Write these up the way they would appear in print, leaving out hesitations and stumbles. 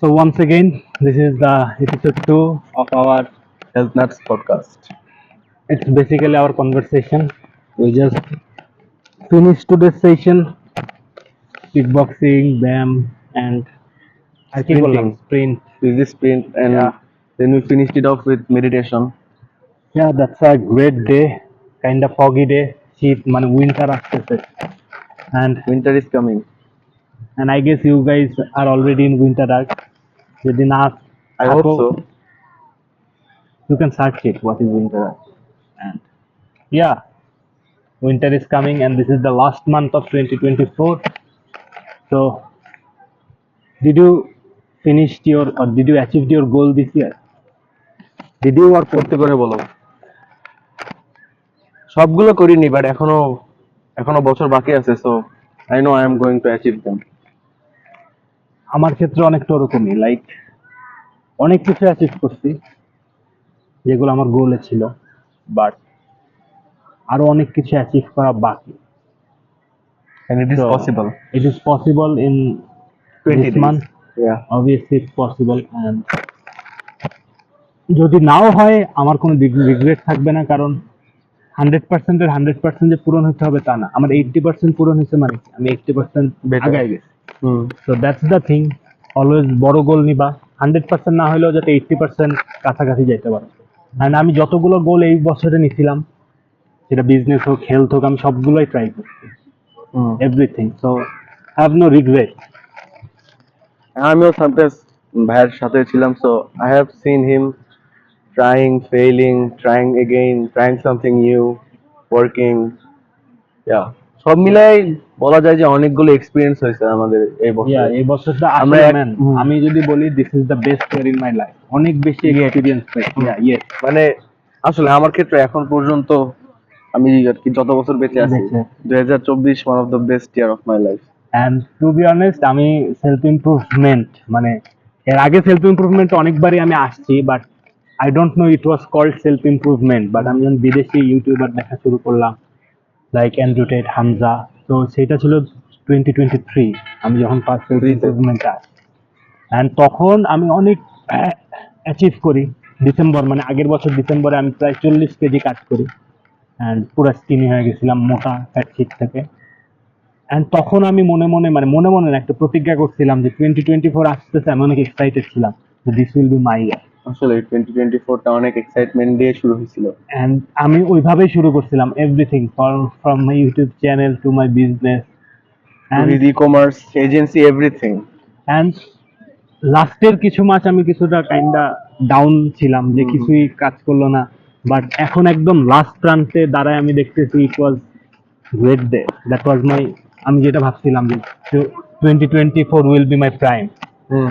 So once again, this is the episode 2 of our. Health Nuts podcast. It's basically our conversation. We just finished today's session, kickboxing, BAM, and আর কি করলাম? Sprinting, Sprint. easy sprint, and Yeah, then we finished it off with meditation. yeah, that's a great day. Kind of foggy day. শীত মানে winter আসতেছে. And Winter is coming. I guess you guys are already in winter dark. যদি না I hope থাকো, so. you can search it. What is winter dark? And yeah, winter is coming, and this is the last month of 2024. So, did you did you achieve your goal this year? Did you work করতে করে বলো। সবগুলো করিনি, but এখনো বছর বাকি আছে, so I know I am going to achieve them. আমার ক্ষেত্রে অনেকটা ওরকমই, লাইক অনেক কিছু অ্যাচিভ করছি যেগুলো আমার গোলে ছিল, বাট আরো অনেক কিছু অ্যাচিভ করা বাকি। And it is So, possible. It is possible in 20 this days. month. Yeah. Obviously it's possible, and যদি নাও হয় আমার কোনো রিগ্রেট থাকবে না, কারণ 100% এর 100% যে পূরণ হতে হবে তা না। আমার 80% পূরণ হয়েছে, মানে কি? আমি 80% Better. আগায় গেছি। Hmm. So that's the thing, always বড় গোল নিবা, 100% না হলেও যাতে 80% কাছাকাছি যাইতে পারো। অ্যান্ড আমি যতগুলো গোল এই বছরে নিছিলাম, সেটা বিজনেস হোক, হেলথ হোক, আমি সবগুলোই ট্রাই করছি, hmm. Everything. So have no regret. আমিও সামটাইমস ভাইয়ের সাথে ছিলাম, so I have seen him trying, failing, trying again, trying something new, working. Yeah. সব মিলাই বলা যায় যে অনেকগুলো এক্সপিরিয়েন্স হয়েছে আমাদের এই ইয়া, বছরে। এই বছরটা আমরা আসলে এক- ম্যান, হুম। আমি যদি বলি this is the best year in my life. অনেক বেশি এক্সপিরিয়েন্স পেয়েছি। ইয়েস, মানে আসলে আমার ক্ষেত্রে এখন পর্যন্ত আমি আর কি যত বছর বেঁচে আছি, বেঁচে। 2024 one of the best year of my life. And to be honest, আমি সেলফ ইমপ্রুভমেন্ট, মানে এর আগে সেলফ ইমপ্রুভমেন্ট অনেকবারই আমি আসছি, but I don't know it was called self improvement. But আমি যখন বিদেশি ইউটিউবার দেখা শুরু করলাম, লাইক অ্যান্ড্রু টেট, হামজা, তো সেটা ছিল 2023, আমি যখন ফার্স্ট সেলফ Three তে। ইমপ্রুভমেন্ট আসি। অ্যান্ড তখন আমি অনেক অ্যাচিভ করি। ডিসেম্বর, মানে আগের বছর ডিসেম্বরে আমি প্রায় 40 কেজি কাট করি, অ্যান্ড পুরো স্কিনি হয়ে গেছিলাম মোটা ফ্যাট শীট থেকে। অ্যান্ড তখন আমি মনে মনে না একটা প্রতিজ্ঞা করছিলাম যে 2024 আসতেছে, আমি অনেক এক্সাইটেড ছিলাম যে দিস উইল বি মাই ইয়ার। আসলে 2024টা অনেক এক্সাইটমেন্ট দিয়ে শুরু হয়েছিল। অ্যান্ড আমি ওইভাবেই শুরু করছিলাম everything, from my YouTube channel to my business. With e-commerce agency everything. And লাস্টের কিছু মাস আমি কিছুটা কাইন্ডা ডাউন ছিলাম, যে কিছুই কাজ করলো না। বাট এখন একদম লাস্ট প্রান্তে দাঁড়ায় আমি দেখতেছি it was great day. That was my, আমি যেটা ভাবছিলাম যে 2024 will be my prime.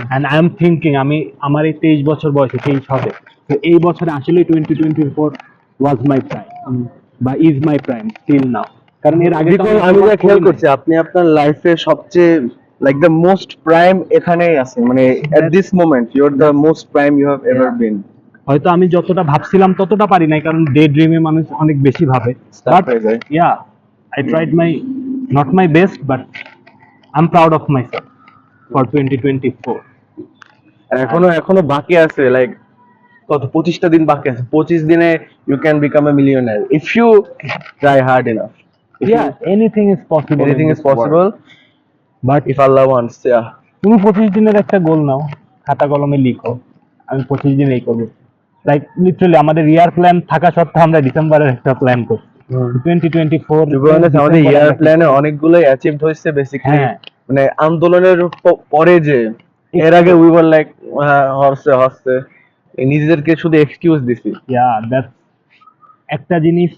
And I am thinking আমি আমার এই 23 বছর বয়সে 23 হবে, তো এই বছরে আসলে 2024 ওয়াজ মাই প্রাইম, বা is my prime still now. কারণ এর আগে তো বিকজ আমি যা খেয়াল করছি আপনি আপনার লাইফে সবচেয়ে লাইক দ্য মোস্ট প্রাইম এখানেই আছেন, মানে at this moment you are the most prime you have ever Yeah. Been. হয়তো আমি যতটা ভাবছিলাম ততটা পারি নাই, কারণ ডে ড্রিমে মানুষ অনেক বেশি ভাবে। Stuck বাট হয়ে যায়। Yeah, I tried my, not my best, but I am proud of myself for 2024। আর এখনো বাকি আছে, লাইক কত 25টা দিন বাকি আছে। 25 দিনে you can become a millionaire if you try hard enough. Yeah, anything is possible, anything is possible but if Allah wants. তুমি 25 দিনের একটা গোল নাও, খাতা কলমে লিখো, আমি 25 দিন এই করবো। লাইক লিটারালি আমাদের ইয়ার প্ল্যান থাকা সত্ত্বেও আমরা ডিসেম্বরের একটা প্ল্যান করছি 2024। আমাদের ইয়ার প্ল্যানে অনেকগুলোই অ্যাচিভড হয়েছে বেসিক্যালি। হ্যাঁ, মানে আন্দোলনের পরে যে এর আগে উই ওয়ার লাইক হচ্ছে নিজেদেরকে শুধু এক্সকিউজ দিছি। ইয়া, দ্যাটস একটা জিনিস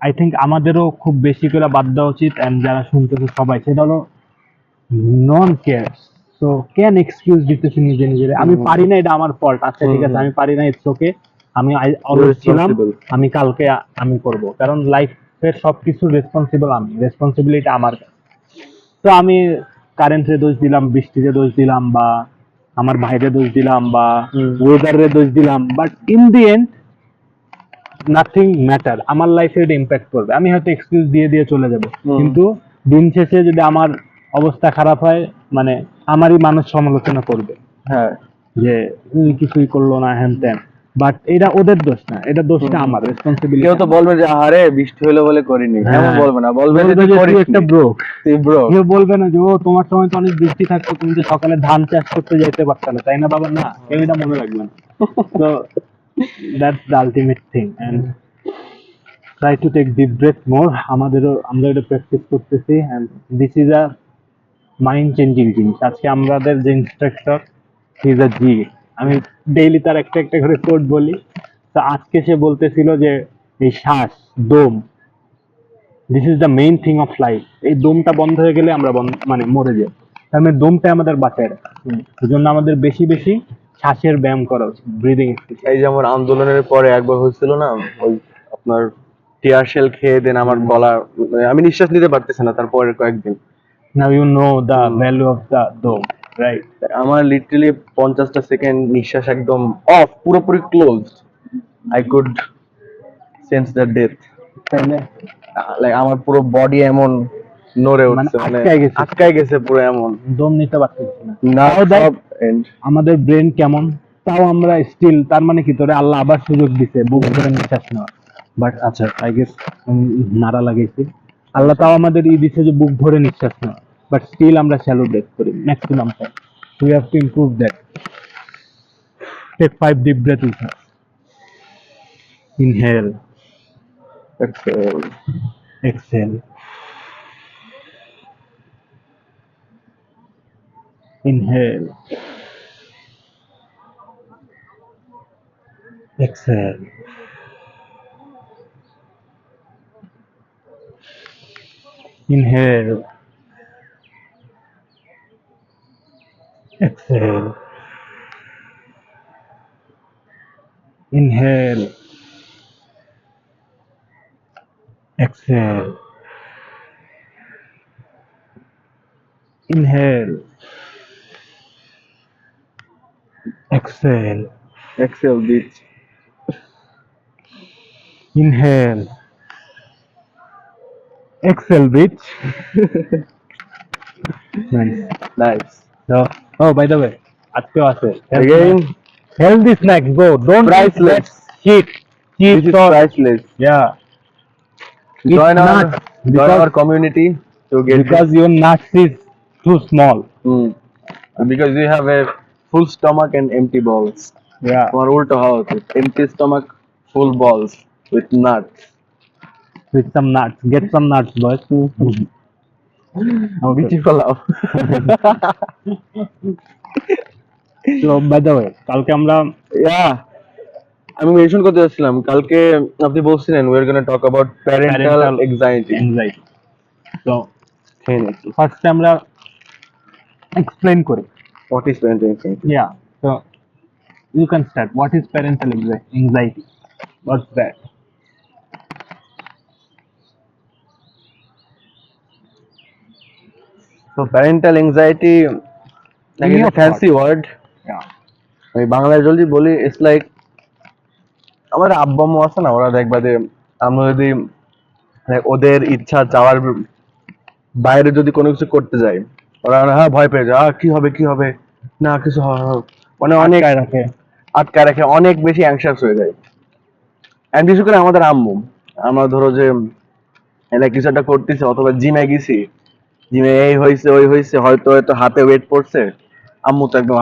আই থিঙ্ক আমাদেরও খুব বেশি করে বাদ দেওয়া উচিত, এন্ড যারা শুনতেছে সবাই, সেটা হলো নন কেয়ার। সো কেন এক্সকিউজ দিতেছি নিজে নিজের, আমি পারি না, এটা আমার ফল্ট, আচ্ছা ঠিক আছে আমি পারি না, ইটস ওকে, আমি অলওয়েজ ছিলাম, Responsible. আমি কালকে আমি করব, কারণ লাইফের সবকিছু রেসপন্সিবল আমি, রেসপন্সিবিলিটি আমার কাছে। তো আমি কারেন্টে দোষ দিলাম, বৃষ্টিতে দোষ দিলাম, বা আমার ভাইরে দোষ দিলাম, বা ওয়েদারে দোষ দিলাম, but in the end nothing matter. আমার লাইফে এটা ইম্প্যাক্ট করবে, আমি হয়তো এক্সকিউজ দিয়ে দিয়ে চলে যাব, কিন্তু দিন শেষে যদি আমার অবস্থা খারাপ হয়, মানে আমারই মানুষ সমালোচনা করবে। হ্যাঁ, যে কিছুই করলো না হ্যান ত্যান, বাট এটা ওদের দোষ না, এটা দোষটা আমার কেউ রেসপন্সিবিলিটি। তো বলবে যে আরে বৃষ্টি হলো বলে করিনি, এমন বলবে না, বলবে যে তুই তুই করিস একটা ব্রোক। ব্রো। কেউ বলবে না যে ও তোমার সময় তো অনেক বৃষ্টি থাকতো, তুমি তো সকালে ধান চাষ করতে যেতে পারতে না, তাই না বাবা? না, কেউ এটা মনে রাখবে না। তো that's the ultimate thing, and try to take deep breath more. আমরা এটা প্র্যাকটিস করতেছি, and this is a mind changing জিনিস। আজকে আমাদের যে ইনস্ট্রাক্টর, হি ইজ আ জি। আমি ডেইলি তার একটা একটা করে কোড বলি। তো আজকে সে বলতেছিল যে এই শ্বাস, দম, this is the main thing of life. এই দমটা বন্ধ হয়ে গেলে আমরা মানে মরে যাই। তার মানে দমটা আমাদের বাঁচায় রাখে। এই জন্য আমাদের বেশি বেশি শ্বাসের ব্যায়াম করা উচিত, ব্রিদিং এক্সারসাইজ। এই যেমন আন্দোলনের পরে একবার হয়েছিল না, ওই আপনার টিয়ার শেল খেয়ে দেন আমার গলা, আমি নিঃশ্বাস নিতে পারতেছি না তারপরের কয়েকদিন। Now you know the value of the দম, রাইট? আমার লিটারালি 50টা সেকেন্ড নিঃশ্বাস একদম অফ, পুরোপুরি close. I could sense the death. তাহলে লাইক আমার পুরো বডি এমন নড়ে মানে উঠছে, মানে আটকায় গেছে, আটকায় গেছে পুরো এমন। দম নিতে পারতেছি না। না তাও দেখ সব এন্ড আমাদের ব্রেন কেমন, তাও আমরা স্টিল, তার মানে কি তোরে আল্লাহ আবার সুযোগ দিছে বুক ধরে নিঃশ্বাস নেওয়া। বাট আচ্ছা, আই গেস নাড়া লাগাইছি। আল্লাহ তাও আমাদের দিছে যে বুক ভরে নিঃশ্বাস নেওয়া, বাট স্টিল আমরা শ্যালো ব্রেথ করি maximum time. We have to improve that. Take 5 deep breath with us. Inhale, exhale, inhale, exhale, inhale, exhale, inhale, exhale, inhale, exhale, exhale bitch. inhale, exhale, bitch. Nice. Nice. So, oh, by the way, আজকেও আছে Again, healthy snacks. Go, don't eat priceless. that shit. This Cheap is or priceless. yeah. Eat Join nuts our because community to get because your nuts is too small. because you have a full stomach and empty balls. Yeah. তোমার উল্টো হওয়া উচিত, empty stomach, full balls with nuts. With some nuts. Get some nuts, boys. Okay. বিচি ফলাও। So, by the way, কালকে আমরা Yeah, আমি mention করতে যাচ্ছিলাম, কালকে আপনি বলছিলেন we are going to talk about parental anxiety. So, ফার্স্টে আমরা এক্সপ্লেইন করি। What is parental anxiety? Yeah. So, you can start. What is parental anxiety? What's that? So parental anxiety, like In it's your a fancy word. Yeah. আমি বাংলায় যদি বলি, it's like আমাদের আব্বা আম্মু আছে না, ওরা দেখবা যে আমরা যদি like ওদের ইচ্ছা চাওয়ার বাইরে যদি কোনো কিছু করতে যাই, ওরা হ্যাঁ ভয় পেয়ে যায়, কি হবে কি হবে, না কিছু মানে অনেক আটকায় রাখে। আটকায় রাখে, অনেক বেশি অ্যাংশাস হয়ে যায়। এন্ড বিশেষ করে আমাদের আম্মু, আমরা ধরো যে এটা কিছু একটা করতেছি অথবা জিমে গেছি, জিমে এই হয়েছে ওই হয়েছে, হয়তো হয়তো হাতে ওয়েট পড়ছে, আম্মু তো একদম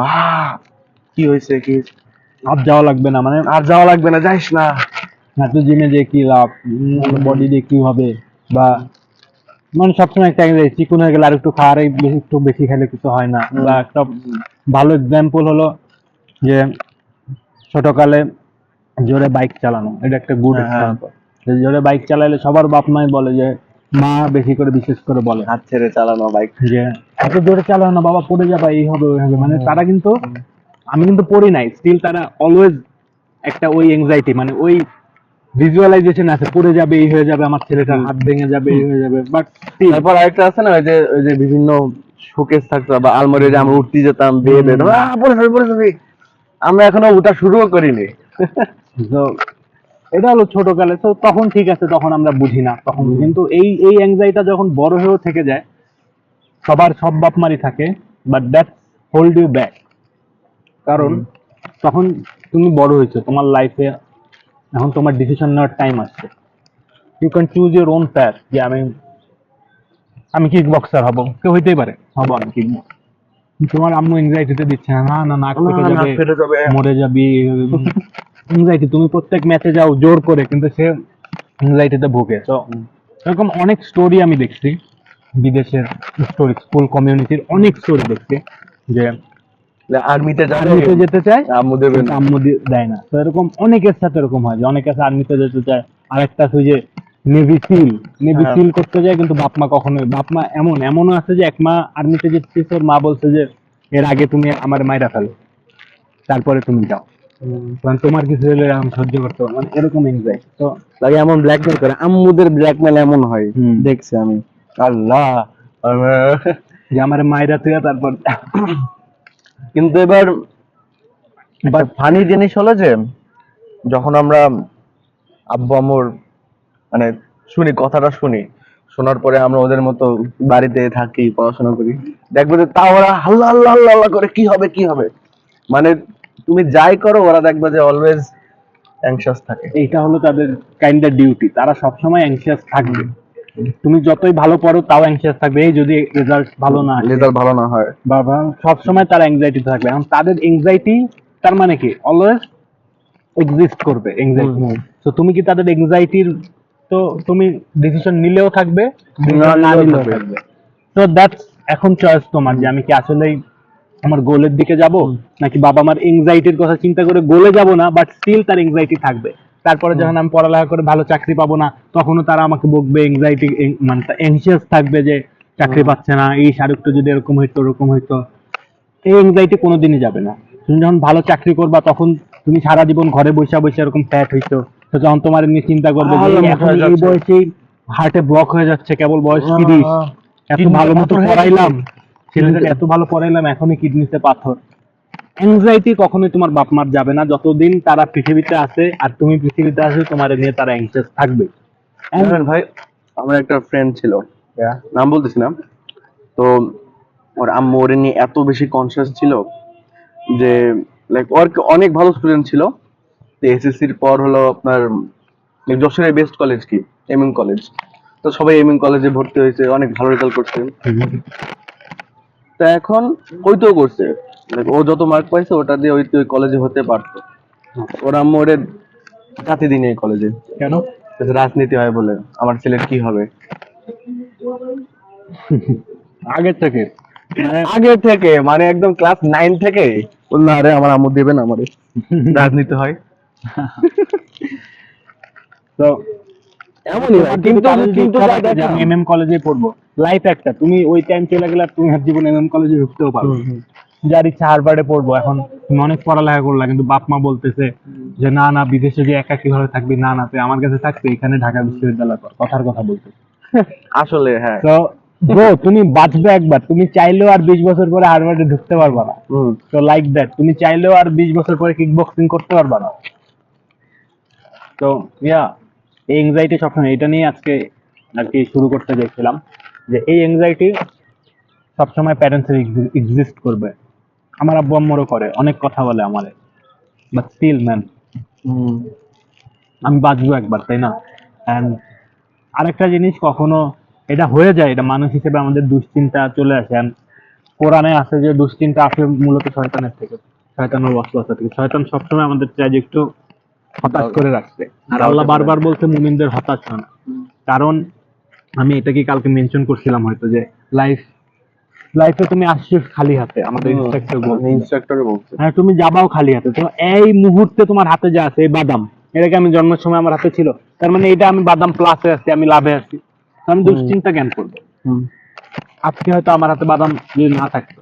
কি হয়েছে কি হয়েছে? আর যাওয়া লাগবে না, মানে আর যাওয়া লাগবে না, যাইস না। এত জিমে যে কি লাভ, বডি দিয়ে কি হবে, বা মানে সবসময় একটা চিকুন হয়ে গেলে আর একটু খাওয়ার একটু বেশি খেলে কিছু হয় না। বা একটা ভালো এক্সাম্পল হলো যে ছোটকালে জোরে বাইক চালানো, এটা একটা গুড এক্সাম্পল। জোরে বাইক চালালে সবার বাপ মাই বলে যে, মা বেশি করে বিশেষ করে বলে হাত ছেড়ে চালানো বাইক, যে এত জোরে চালানো না বাবা, পড়ে যাবা, এই হবে ওই হবে। মানে তারা কিন্তু, আমি কিন্তু পড়ি নাই, স্টিল তারা অলওয়েজ একটা ওই এংজাইটি, মানে ওই ভিজুয়ালাইজেশন আছে, পড়ে যাবে, এই হয়ে যাবে, আমার ছেলেটার হাত ভেঙে যাবে, এই হয়ে যাবে। বাট তারপর আরেকটা আছে না, ওই যে বিভিন্ন শোকেস থাকতো বা আলমারি, যে আমরা উঠতে যেতাম বেয়ে বেয়ে, পড়ে যাবে, আমরা এখনো উঠা শুরুও করিনি। তো এটা হলো ছোটকালে। তো তখন ঠিক আছে, তখন আমরা বুঝি না তখন, কিন্তু এই অ্যাংজাইটা যখন বড় হয়েও থেকে যায়, সব বাপ মারই থাকে, but that hold you back. কারণ তখন তুমি বড় হয়েছো, তোমার লাইফে এখন তোমার ডিসিশন নেওয়ার টাইম আসছে। You can choose your own path, যে আমি কিক বক্সার হবো, কেউ হইতেই পারে, হবো আমি কিক বক্সার। তোমার আম্মু এনজাইটিতে দিচ্ছে না, না না নাক ফেটে যাবে, মরে যাবি এনজাইটি। তুমি প্রত্যেক ম্যাচে যাও জোর করে, কিন্তু সে এনজাইটিতে ভোগে। তো এরকম অনেক স্টোরি আমি দেখছি, বিদেশের স্টোরি, স্কুল কমিউনিটির অনেক স্টোরি দেখছি, যে আর্মিতে আর্মিতে যেতে চায় আম্মু দেবেন কিন্তু আম্মু দেয় না। তো এরকম অনেকের সাথে এরকম হয় যে অনেকে আছে আর্মিতে যেতে চায়, আরেকটা আছে যে নেভি হ্যাঁ। সিল করতে যায়, কিন্তু বাপ মা কখনোই, বাপ মা এমনও আছে যে এক মা আর্মিতে যেতে, ওর মা বলছে যে এর আগে তুমি আমার মাইরা ফেলো, তারপরে তুমি যাও, কারণ তোমার কিছু হলে আমি সহ্য করতে পারবো না। মানে এরকম এনজাইটি। তো লাগে এমন ব্ল্যাকমেল করে, আম্মুদের ব্ল্যাকমেল এমন হয়, হুম। দেখছি আমি। আল্লাহ। যে আমার মাইরা তুই তারপর কিন্তু এবার ফানি জিনিস হলো যে যখন আমরা আব্বু আম্মুর মানে কথাটা শুনি, শোনার পরে আমরা ওদের মতো বাড়িতে থাকি, পড়াশোনা করি, দেখবো যে তা ওরা আল্লাহ আল্লাহ আল্লাহ আল্লাহ করে কি হবে কি হবে, মানে তুমি যাই করো ওরা দেখবে যে অলওয়েজ অ্যাংশাস থাকে। এইটা হলো তাদের কাইন্ড অফ ডিউটি, তারা সবসময় অ্যাংশিয়াস থাকবে। তুমি যতই ভালো পড়ো তাও অ্যাংশিয়াস থাকবে, এই যদি রেজাল্ট ভালো না আসে, রেজাল্ট ভালো না হয়, বা সবসময় তার অ্যাংজাইটি থাকবে। এখন তাদের অ্যাংজাইটি তার মানে কি অলওয়েজ এক্সিস্ট করবে অ্যাংজাইটি। তো তুমি কি তাদের অ্যাংজাইটির, তো তুমি ডিসিশন নিলেও থাকবে, না নিলেও থাকবে। তো দ্যাটস এখন চয়েস তোমার, যে আমি কি আসলেই আমার গোলের দিকে যাব, নাকি বাবা মার এংজাইটির কথা চিন্তা করে গোলে যাব না, বাট স্টিল তার এংজাইটি থাকবে। তারপরে যখন আমি পড়ালেখা করে ভালো চাকরি পাবো না, তখনও তারা আমাকে বকবে, এংজাইটি মানে এনশিয়াস থাকবে যে চাকরি পাচ্ছে না, এই শাহরুখটা যদি এরকম হইতো ওরকম হইতো। এই এংজাইটি কোনোদিনই যাবে না। তুমি যখন ভালো চাকরি করবা, তখন তুমি সারা জীবন ঘরে বসে বসে এরকম ফ্যাট হইতো, তো যখন তোমার এমনি চিন্তা করবে যে এখন এই বয়সেই হার্টে ব্লক হয়ে যাচ্ছে, কেবল বয়স 30, এত ভালো মতো পড়াইলাম ছেলেটাকে, এত ভালো পড়াইলাম, এখনই কিডনিতে পাথর। অ্যাংজাইটি কখনোই তোমার বাপ মার যাবে না, যতদিন তারা পৃথিবীতে আছে আর তুমি পৃথিবীতে আছো, তোমার নিয়ে তারা অ্যাংশাস থাকবে। ভাই আমার একটা ফ্রেন্ড ছিল, নাম বলতেছি না, তো ওর আম্মু ওরে নিয়ে এত বেশি কনসিয়াস ছিল যে লাইক ওর অনেক ভালো স্টুডেন্ট ছিল। এসএসসির পর হলো আপনার যশোরের বেস্ট কলেজ কি এমএম কলেজ, তো সবাই এমএম কলেজে ভর্তি হয়েছে, অনেক ভালো রেজাল্ট করছে। তো এখন ওইটাও করছে, ও যত মার্ক পাইছে ওটা দিয়ে ওই কলেজে হতে পারতো। ওর আম্মু ওরে কাছে দিনে এই কলেজে, কেন? রাজনীতি হয় বলে, আমার ছেলের কি হবে। আগের থেকে আগে থেকে মানে একদম ক্লাস 9 থেকে বললো আরে আমার আম্মু দেবে না আমারে, রাজনীতি হয়। তো এমনই ভাই, কিন্তু কিন্তু আমি এমএম কলেজে পড়বো, লাইফ একটা, তুমি ওই টাইম চলে গেলে আর তুমি আর জীবন এমএম কলেজে ঢুকতেও পারো। যার ইচ্ছা হারবার্ডে পড়বো, এখন তুমি অনেক পড়ালেখা করলা, কিন্তু বাপ মা বলতেছে যে না না বিদেশে যে একা কিভাবে থাকবি, না না তুই আমার কাছে থাকবি, এখানে ঢাকা বিশ্ববিদ্যালয় পর, কথার কথা বলতেছে। আসলে হ্যাঁ, তো ব্রো তুমি বাঁচবে একবার, তুমি চাইলেও আর 20 বছর পরে হারবার্ডে ঢুকতে পারবা না। তো লাইক দ্যাট, তুমি চাইলেও আর 20 বছর পরে কিক বক্সিং করতে পারবা না। তো ইয়া, এই এংজাইটি সবসময়, এটা নিয়ে আজকে আর কি শুরু করতে চাইছিলাম, যে এই এংজাইটি সবসময় প্যারেন্টসের এক্সিস্ট করবে। আমার আব্বু আম্মুরও করে, অনেক কথা বলে আমারে, বাট স্টিল ম্যান আমি বাঁচবো একবার, তাই না? অ্যান্ড আরেকটা জিনিস, কখনো এটা হয়ে যায়, এটা মানুষ হিসেবে আমাদের দুশ্চিন্তা চলে আসে। And কোরআনে আছে যে দুশ্চিন্তা আসে মূলত শয়তানের থেকে, শয়তানের ওয়াসওয়াসা থেকে। শয়তান সবসময় আমাদের চাই যে একটু হতাশ করে রাখতে, আর আল্লাহ বারবার বলছে মুমিনদের হতাশ হন। কারণ আমি এটা কি কালকে মেনশন করছিলাম হয়তো, যে লাইফে তুমি আসছো খালি হাতে, আমাদের ইনস্ট্রাক্টরে বলছে হ্যাঁ তুমি যাবাও খালি হাতে। তো এই মুহূর্তে তোমার হাতে যা আছে, এই বাদাম, এটাকে আমি জন্মের সময় আমার হাতে ছিল, তার মানে এটা আমি বাদাম প্লাসে আছি, আমি লাভে আছি, আমি দুশ্চিন্তা কেন করবো? আজকে হয়তো আমার হাতে বাদাম যদি না থাকতো,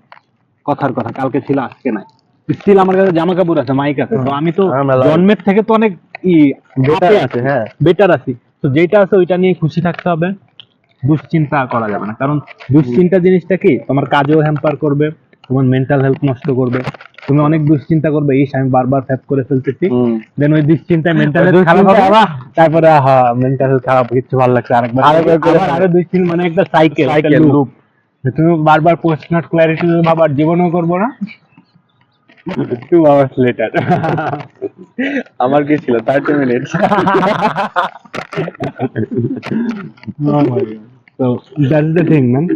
কথার কথা, কালকে ছিল আজকে নাই, স্টিল আমার কাছে জামা কাপড় আছে, মাইক আছে, তো আমি তো জন্মের থেকে তো অনেক বেটার আছে, হ্যাঁ বেটার আছি। তো যেটা আছে ওইটা নিয়ে খুশি থাকতে হবে, দুশ্চিন্তা করা যাবে না। কারণ দুশ্চিন্তা জিনিসটা কি, তোমার কাজেও হ্যাম্পার করবে, তোমার মেন্টাল হেলথ নষ্ট করবে। তুমি অনেক দুশ্চিন্তা করবে, এই আমি বারবার ফ্যাপ করে ফেলতেছি, দেন ওই দুশ্চিন্তায় মেন্টাল হেলথ খারাপ হবে, তারপরে মেন্টাল হেলথ খারাপ, কিছু ভালো লাগছে, আরেকবার আরো দুশ্চিন্তা, মানে একটা সাইকেল লুপ। তুমি বারবার পোস্ট নট ক্ল্যারিটি ভাবার জীবনেও করবো না, 2 hours later. আমার কি ছিল 30 minutes. Oh my god. So that's the thing, man.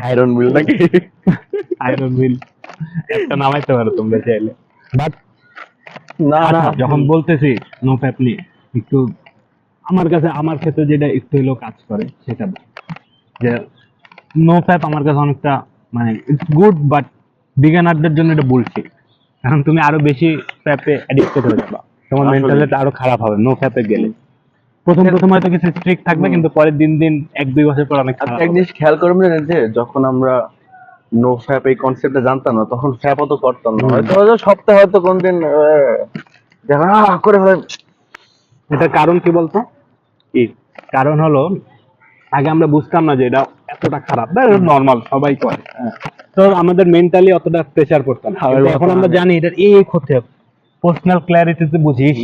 Iron will নাকি? Iron Will একটা নামাইতে পারো তোমরা চাইলে। বাট না না, যখন বলতেছি নো ফ্যাপ নিয়ে, একটু আমার কাছে আমার ক্ষেত্রে যেটা একটু হলেও কাজ করে সেটা বলি। যে নো ফ্যাপ আমার কাছে অনেকটা মানে ইটস গুড, বাট বিগানারদের জন্য এটা বুলশিট। কারণ তুমি আরো বেশি ফ্যাপে অ্যাডিক্টেড হয়ে যাবে, তোমার আসলে। মেন্টাল হেলথ আরো খারাপ হবে নো ফ্যাপে গেলে। প্রথম হয়তো কিছু স্ট্রিক্ট থাকবে, কিন্তু পরের দিন 1-2 বছর পর অনেক আপনি খারাপ এক হবে। জিনিস খেয়াল করবেন যে যখন আমরা নো ফ্যাপ এই কনসেপ্টটা জানতাম না, তখন ফ্যাপ অত করতাম না। হয়তো সপ্তাহে হয়তো কোনদিন দেখা করে ফেলেন। এটার কারণ কি বলতো? কি কারণ হলো, আগে আমরা বুঝতাম না যে এটা এতটা খারাপ, নর্মাল সবাই করে। তো আমাদের মেন্টালি অতটা প্রেসার পড়তো না। কিন্তু এখন আমরা জানি এটার এই ক্ষতি, পার্সোনাল ক্ল্যারিটিতে বুঝিস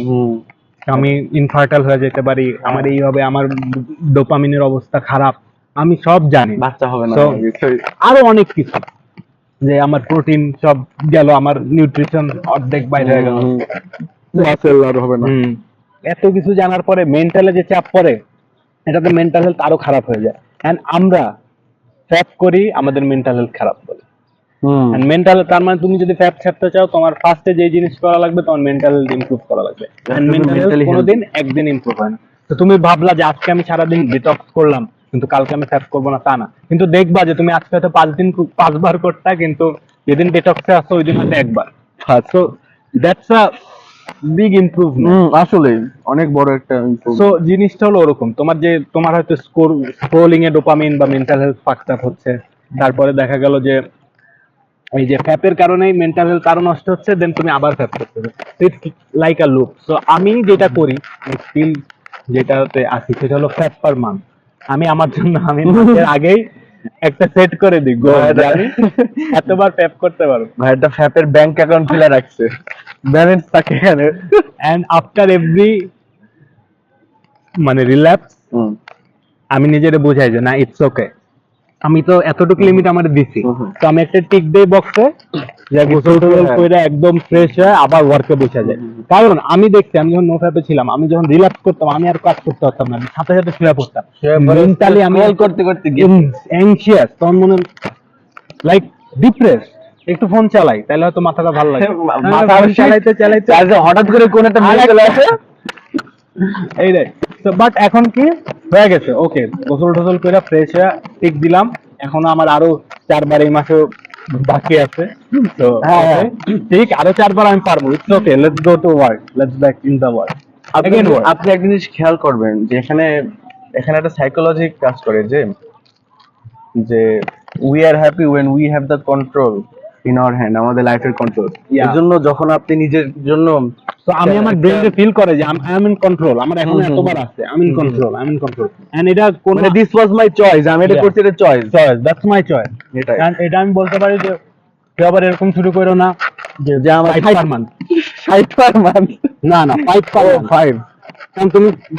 আমি ইনফার্টাইল হয়ে যেতে পারি, আমার এই হবে, আমার ডোপামিনের অবস্থা খারাপ, আমি সব জানি। বাচ্চা হবে না, So, আরো অনেক কিছু, যে আমার প্রোটিন সব গেল, আমার নিউট্রিশন অর্ধেক বাইরে হয়ে গেল, মাসেল আর হবে না। এত কিছু জানার পরে মেন্টালে যে চাপ পড়ে, এটাতে মেন্টাল হেলথ আরো খারাপ হয়ে যায়। এন্ড আমরা ফ্যাপ করি, আমাদের মেন্টাল হেলথ খারাপ বলে। এন্ড মেন্টাল, তার মানে তুমি যদি ফ্যাপ ছাড়তে চাও, তোমার ফার্স্টে যে জিনিস করা লাগবে, তোমার মেন্টাল হেলথ ইমপ্রুভ করা লাগবে। এন্ড মেন্টাল হেলথ mentally কোনোদিন একদিন ইমপ্রুভ হয় না। তো তুমি ভাবলা যে আজকে আমি সারাদিন ডিটক্স করলাম, কিন্তু কালকে আমি ফ্যাপ করবো না, তা না। কিন্তু দেখবা যে তুমি আজকে হয়তো 5 বার করতা, কিন্তু যেদিন ডিটক্সে আসছো ওই দিন হয়তো একবার। So that's a big improvement. আসলে অনেক বড় একটা সো জিনিসটা হলো ওরকম, তোমার হয়তো স্ক্রোলিং এ ডোপামিন বা মেন্টাল হেলথ ফাকড আপ হচ্ছে, তারপরে দেখা গেল যে এই যে ফ্যাপের কারণেই মেন্টাল হেলথ আরো নষ্ট হচ্ছে, দেন তুমি আবার ফ্যাপ করতে হবে। It's like a loop. So আমি যেটা করি, স্টিল যেটাতে আছি সেটা হলো ফ্যাপ পার মান্থ। আমি আমার জন্য আমি মাসের আগেই একটা সেট করে দিই গোল, যে আমি এতবার ফ্যাপ করতে পারবো। ভাই একটা ফ্যাপের ব্যাংক অ্যাকাউন্ট খুলে রাখছে, ব্যালেন্স থাকে এখানে। এন্ড আফটার এভরি মানে রিল্যাপস আমি নিজেরে বোঝাই যে না, ইটস ওকে, আমি তো এতটুকু লিমিট আমার দিছি। তো আমি একটা টিক দেই বক্সে, যে গোসল টোসল করে একদম ফ্রেশ হয়ে আবার ওয়ার্কে বসে যায়। কারণ আমি দেখছি, আমি যখন নো ফ্যাপে ছিলাম, আমি যখন রিল্যাক্স করতাম, আমি আর কাজ করতে পারতাম না, আমি সাথে সাথে শুয়ে পড়তাম। মেন্টালি আমি করতে করতে অ্যাংশিয়াস, তখন মনে লাইক ডিপ্রেস, একটু ফোন চালাই তাহলে হয়তো মাথাটা ভালো লাগে, মাথা চালাইতে চালাইতে হঠাৎ করে কোন একটা মেয়ে চলে আসে। এই রে। তো বাট এখন কি হয়ে গেছে, ওকে, গোসল টোসল করে ফ্রেশ হয়ে টিক দিলাম। এখনো আমার আরো 4 বার এই মাসে বাকি আছে। তো হ্যাঁ। ঠিক আরো 4 বার আমি পারবো। It's okay, let's go to work, let's back in the work. আপনি এক জিনিস খেয়াল করবেন যে এখানে এখানে একটা সাইকোলজি কাজ করে, যে যে we are happy when we have the control in our hand, আমাদের লাইফের কন্ট্রোল। এর জন্য যখন আপনি নিজের জন্য, তো আমি আমার ব্রেইনে ফিল করে যে আই এম ইন কন্ট্রোল, আমার এখন এতবার আছে, I am in control, I am in control, and এটা কোন দিস ওয়াজ মাই চয়েস, আমি এটা করছি, এটা চয়েস, দ্যাটস মাই চয়েস। এটাই। এন্ড এটা আমি বলতে পারি যে কেউ আবার এরকম শুরু করো না যে আমার 5 পার মান্থ, 60 পার মান্থ, না না 5 পার 5। কারণ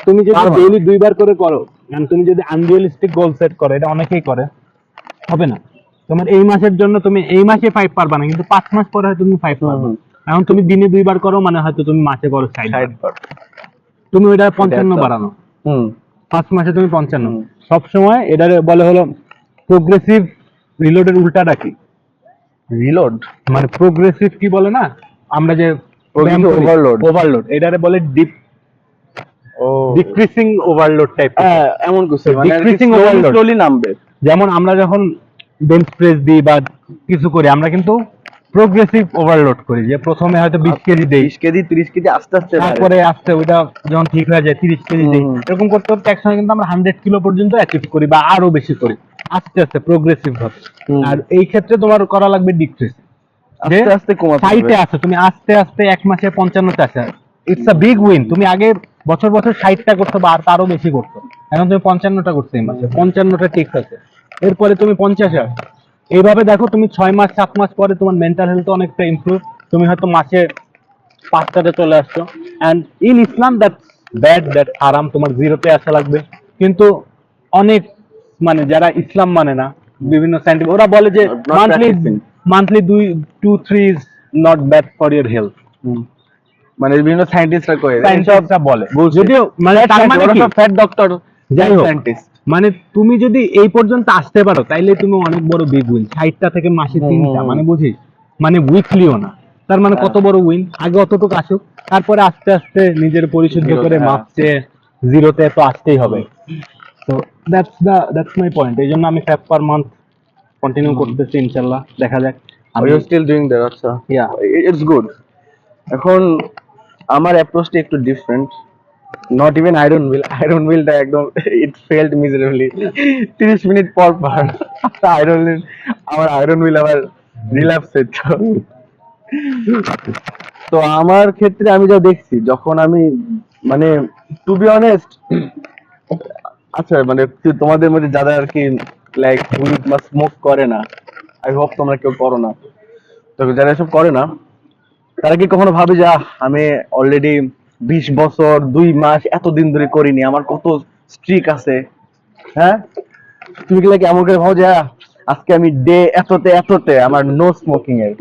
তুমি যদি ডেইলি 2 বার করে করো, কারণ তুমি যদি আনরিয়ালিস্টিক গোল সেট করো, এটা অনেকেই করে, হবে না। তোমার এই মাসের জন্য তুমি এই মাসে 5 পারবা না, কিন্তু 5 মাস পরে হয়তো তুমি 5 পারবে। এখন তুমি দিনে 2 বার করো, মানে হয়তো তুমি মাসে করো 60 বার। তুমি ওটা 55 বাড়ানো, 5 মাসে তুমি 55। সব সময় এটা বলে হলো প্রোগ্রেসিভ রিলোডের উল্টাটা কি? রিলোড মানে প্রোগ্রেসিভ কি বলে না, আমরা যে ওভারলোড, এটারে বলে ডিক্রিজিং ওভারলোড টাইপ। এমন কিছু, মানে Decreasing overload। স্লোলি নামবে। যেমন আমরা যখন বেঞ্চ প্রেস দিই বা কিছু করি, আমরা কিন্তু প্রোগ্রেসিভ ওভারলোড করি, যে প্রথমে হয়তো 20 কেজি দেই, 20 কেজি 30 কেজি আস্তে আস্তে তারপরে আস্তে ওইটা যখন ঠিক হয়ে যায় 30 কেজি দেই। এরকম করতে করতে একসময় কিন্তু আমরা 100 কিলো পর্যন্ত অ্যাচিভ করি বা আরো বেশি করি, আস্তে আস্তে প্রোগ্রেসিভ ভাবে। আর এই ক্ষেত্রে তোমার করা লাগবে ডিক্রিজ, আস্তে আস্তে কমাতে হবে। সাইটে আছে, তুমি আস্তে আস্তে 1 মাসে 55টা আছে, ইটস আ বিগ উইন। তুমি আগে বছর বছর 60টা করতে বা আর তারও বেশি করতো, এখন তুমি 55টা করছো এই মাসে, 55টা ঠিক আছে, এরপরে তুমি 50 আসো। এইভাবে দেখো, তুমি 6 মাস 7 মাস পরে তোমার মেন্টাল হেলথ অনেকটা ইমপ্রুভ, তুমি হয়তো মাসে 5টাতে চলে আসছো। And in Islam that's bad, that হারাম, তোমার 0তে আসা লাগবে। কিন্তু অনেক মানে যারা ইসলাম মানে না, বিভিন্ন সায়েন্টিফিক, ওরা বলে যে monthly 2-3 is not bad for your health. মানে বিভিন্ন সায়েন্টিস্টরা কয় সায়েন্টিস্টরা বলে, যদিও মানে তার মানে কি ফ্যাট ডক্টর যাই হোক, সায়েন্টিস্ট। মানে তুমি যদি এই পর্যন্ত আসতে পারো তাইলে তুমি অনেক বড় বিগ উইন। 60টা থেকে মাসে 3টা, মানে বুঝিস, মানে উইকলিও না, তার মানে কত বড় উইন। আগে অতটুকু আসুক, তারপরে আস্তে আস্তে নিজের পরিশুদ্ধ করে মাপছে জিরোতে তো আসতেই হবে। তো দ্যাটস মাই পয়েন্ট। এই জন্য আমি 5 পার মান্থ কন্টিনিউ করতেছি, ইনশাল্লাহ দেখা যাক। Are you still doing that? আচ্ছা, Yeah. It's good. এখন আমার অ্যাপ্রোচটা একটু ডিফারেন্ট। নট ইভেন আয়রন হুইলটা একদম ইট ফেলড মিজারেবলি 30 মিনিট পর পর আমার আয়রন হুইল আবার রিল্যাপস হচ্ছে। তো আমার ক্ষেত্রে আমি যা দেখছি, যখন আমি মানে টু বি অনেস্ট, আচ্ছা মানে তোমাদের মধ্যে যারা আর কি লাইক উইড বা স্মোক করে না, আই হোপ তোমরা কেউ করো না। তো যারা এসব করে না, তারা কি কখনো ভাবে যে আমি অলরেডি 20 বছর 2 মাস এতদিন ধরে করিনি, আমার কত স্ট্রিক আছে? হ্যাঁ, তুমি কি লাইক এমন করে ভাবো যে আজকে আমি ডে এততে আমার নো স্মোকিং এর,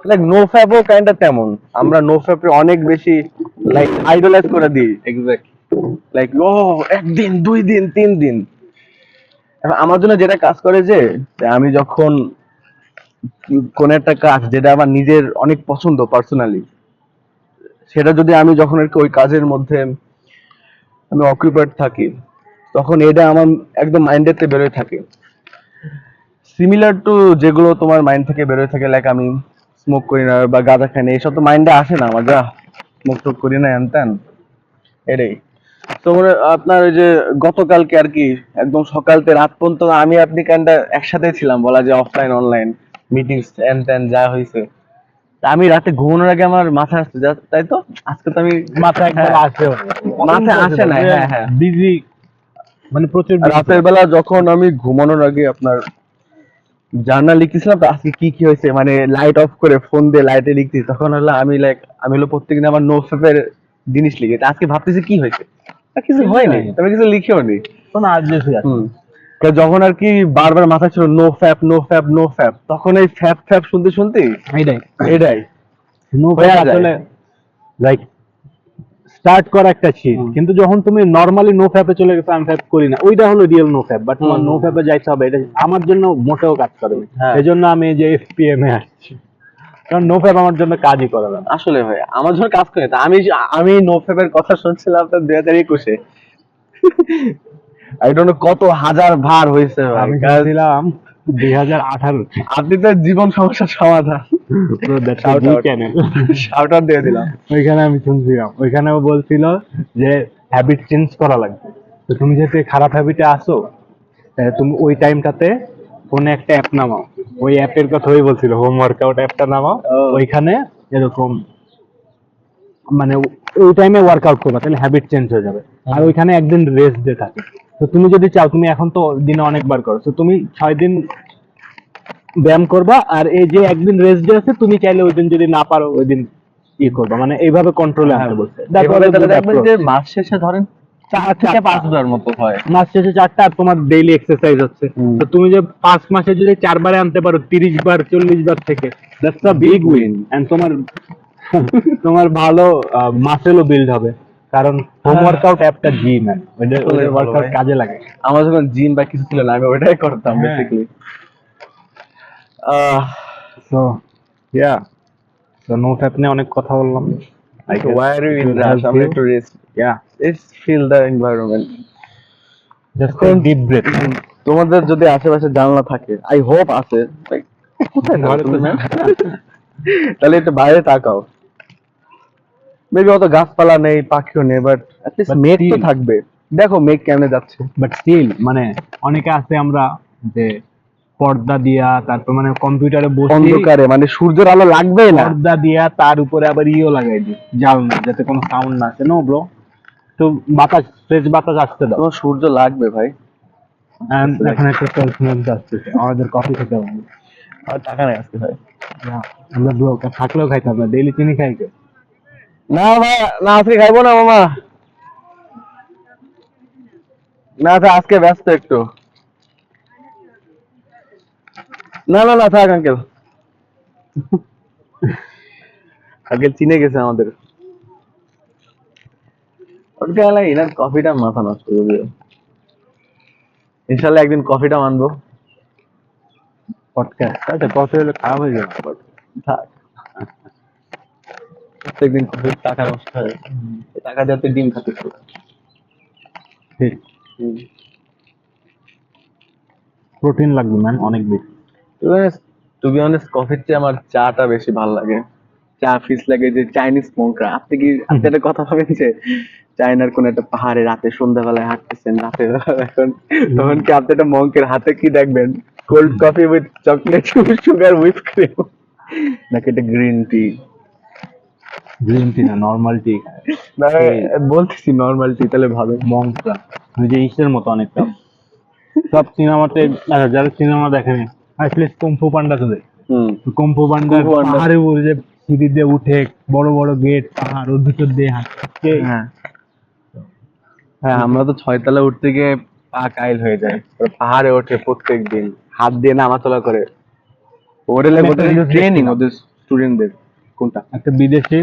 লাইক নো ফ্যাবও কাইন্ড অফ তেমন। আমরা নো ফ্যাবে অনেক বেশি লাইক আইডলাইজ করে দিই। এক্স্যাক্ট, লাইক ও 1 দিন 2 দিন 3 দিন। এখন আমার জন্য যেটা কাজ করে যে আমি যখন কোন একটা কাজ যেটা আমার নিজের অনেক পছন্দ পার্সোনালি, সেটা যদি আমি যখন আর কি ওই কাজের মধ্যে আমি অকুপাইড থাকি, তখন এটা আমার একদম মাইন্ডেতে বেরোয় থাকে। সিমিলার টু যেগুলো তোমার মাইন্ড থেকে বেরোয় থাকে, লাইক আমি স্মোক করি না বা গাঁজা খাই না, এসব তো মাইন্ডে আসে না আমার, যা স্মোক টোক করি না হ্যান ত্যান, এটাই। তো আপনার ওই যে গতকালকে আর কি একদম সকাল থেকে রাত পর্যন্ত আমি আপনি কাইন্ডা একসাথে ছিলাম, বলা যায় অফলাইন অনলাইন মিটিংস এন্ড ত্যান যা হয়েছে। তা আমি রাতে ঘুমানোর আগে আমার মাথায় আসছে তাই তো আজকে তো আমি মাথায় একবার আসেও, মাথায় আসে না। হ্যাঁ হ্যাঁ, বিজি, মানে প্রচুর রাতের বেলা যখন আমি ঘুমানোর আগে আপনার জার্নাল লিখতেছিলাম, তো আজকে কি কি হয়েছে মানে লাইট অফ করে ফোন দিয়ে লাইটে লিখতেছি, তখন হলো আমি হলো প্রত্যেকদিন আমার নোটস এর জিনিস লিখি। তা আজকে ভাবতেছি কি হয়েছে, কিছু হয়নি, তবে কিছু লিখেও নি। কোনো আর্জেন্সি আছে। যখন আর কি বারবার মাথায় ছিল no fap no fap no fap, তখন এই ফ্যাপ ফ্যাপ শুনতে শুনতে এটাই নো হয়ে ফ্যাপ যায়। আসলে লাইক স্টার্ট করা একটা শীত, কিন্তু যখন তুমি নরমালি নো ফ্যাপে চলে গেছো, আমি ফ্যাপ করি না, ওইটা হলো রিয়েল নো ফ্যাপ। বাট তোমার নো ফ্যাপে যাইতে হবে, এটা আমার জন্য মোটেও কাজ করে না। হ্যাঁ। এই জন্য আমি এই যে এফপিএম এ আসছি, কারণ নো ফ্যাপ আমার জন্য কাজই করে না। আসলে ভাই আমার জন্য কাজ করে না। আমি নো ফ্যাপের কথা শুনছিলাম আপনার 2021-এ, আই ডোন্ট নো কত হাজার ভার হয়েছে ভাই। আমি শুনছিলাম 2018। আপনি তো জীবন সমস্যার সমাধান। শাউট আউট দিয়ে দিলাম। ওইখানে আমি শুনছিলাম, ওইখানেও বলছিল যে হ্যাবিট চেঞ্জ করা লাগবে। তো তুমি যেহেতু এই খারাপ হ্যাবিটে আসো, তুমি ওই টাইমটাতে ফোনে একটা অ্যাপ নামাও। ওই অ্যাপের কথাই বলছিল, হোম ওয়ার্কআউট অ্যাপটা নামাও। ওইখানে এরকম মানে ওই টাইমে ওয়ার্কআউট করবা, তাহলে হ্যাবিট চেঞ্জ হয়ে যাবে। আর ওইখানে একদিন রেস্ট ডে থাকে। তো তুমি যদি চাও, তুমি এখন তো দিনে অনেকবার করো, তো তুমি 6 দিন ব্যায়াম করবা, আর এই যে একদিন রেস্ট ডে আছে, তুমি চাইলে ওই দিন যদি না পারো ওই দিন ই করবা, মানে এইভাবে কন্ট্রোলে আনতে বলছে। এভাবে তাহলে দেখবেন যে মাস শেষে ধরেন 4 থেকে 5 বার মতো হয়। মাস শেষে 4টা, আর তোমার ডেইলি এক্সারসাইজ হচ্ছে। তো তুমি যে 5 মাসে যদি 4 বারে আনতে পারো, 30 বার 40 বার থেকে, that's a big win. And তোমার ভালো মাসেলও বিল্ড হবে, কারণ হোম ওয়ার্কআউট অ্যাপটা জিম, ওইটা ওয়ার্কআউট কাজে লাগে। আমার যখন জিম বা কিছু ছিল না, আমি ওইটাই করতাম বেসিক্যালি। সো ইয়া, তো নো ফ্যাপ নিয়ে অনেক কথা বললাম। Why are you in rush? I'm ready to rest. Yeah, Let's feel the environment. just take deep breath. তোমাদের যদি আশেপাশে জানলা থাকে, আই হোপ আছে, like, কোথায় থাকো ঘরে তো তুমি, man? তাহলে একটু বাইরে তাকাও। মেবি অত গাছপালা নেই, পাখিও নেই, বাট অ্যাটলিস্ট মেঘ তো থাকবে। দেখো মেঘ কেমনে যাচ্ছে। বাট স্টিল মানে অনেকে আছে আমরা যে পর্দা দিয়া, তারপর মানে কম্পিউটারে বসে অন্ধকারে মানে সূর্যের আলো লাগবে না, পর্দা দিয়া, তার উপরে আবার ইও লাগাই দিই, জানলা, যাতে কোনো সাউন্ড না আসে। নো ব্রো, তো বাতাস, ফ্রেশ বাতাস আসতে দাও। তোমার সূর্য লাগবে ভাই। And এখন একটা সেলসম্যান আসতেছে, আমাদের কফি খেতে হবে। আর টাকা নেই আজকে ভাই। আমরা ব্রো থাকলেও খাইতাম না, ডেইলি চিনি খাই কে? না ভাই, না আজকে খাইবো না মামা, না আজকে ব্যস্ত একটু। না থাক আঙ্কেল, আগে চিনে গেছে আমাদের। ওটা লাগে এনার কফিটা মাথা নষ্ট করে দিল। ইনশাল্লাহ একদিন কফিটা মানবো। পডকাস্ট আচ্ছা কফি হলে খারাপ হয়ে যাবে আবার। থাক, প্রত্যেকদিন কফির টাকা নষ্ট হয়, এই টাকা দিয়ে তুই ডিম খাতে পারবি। ঠিক প্রোটিন লাগবে ম্যান অনেক বেশি। টু বি অনেস্ট কফির চেয়ে আমার চাটা বেশি ভালো লাগে। চা ফিস লাগে যে চাইনিজ মঙ্করা, আপনি একটা কথা ভাবেন যে চায়নার কোন একটা পাহাড়ে রাতে সন্ধ্যাবেলায় হাঁটতেছেন রাতে এখন, তখন কি আপনি একটা মঙ্কের হাতে কি দেখবেন? Cold coffee with chocolate sugar whip cream, নাকি এটা গ্রিন টি? গ্রিন টি না নর্মাল টি বলতেছি নর্মাল টি, তাহলে ভালো। মংটা ওই যে ইসের মতো অনেকটা। সব সিনেমাতে যারা সিনেমা দেখেনি আসলে কুম্ফু পান্ডা তো দেখ হুম। কুম্ফু পান্ডা কুম্ফু পান্ডা। পাহাড়ে উঠে যে সিঁড়ি দিয়ে উঠে বড় বড় গেট পাহাড় ওর ভিতর দিয়ে হাঁটছে। হ্যাঁ হ্যাঁ, আমরা তো 6 তলা উঠতে গিয়ে পা কাইল হয়ে যায়। ওরা পাহাড়ে ওঠে প্রত্যেক দিন, হাত দিয়ে নামাচলা করে। ওদের আমি একটা reels ট্রেনিং দেখছিলাম। ওদের স্টুডেন্টদের। কোনটা? একটা বিদেশে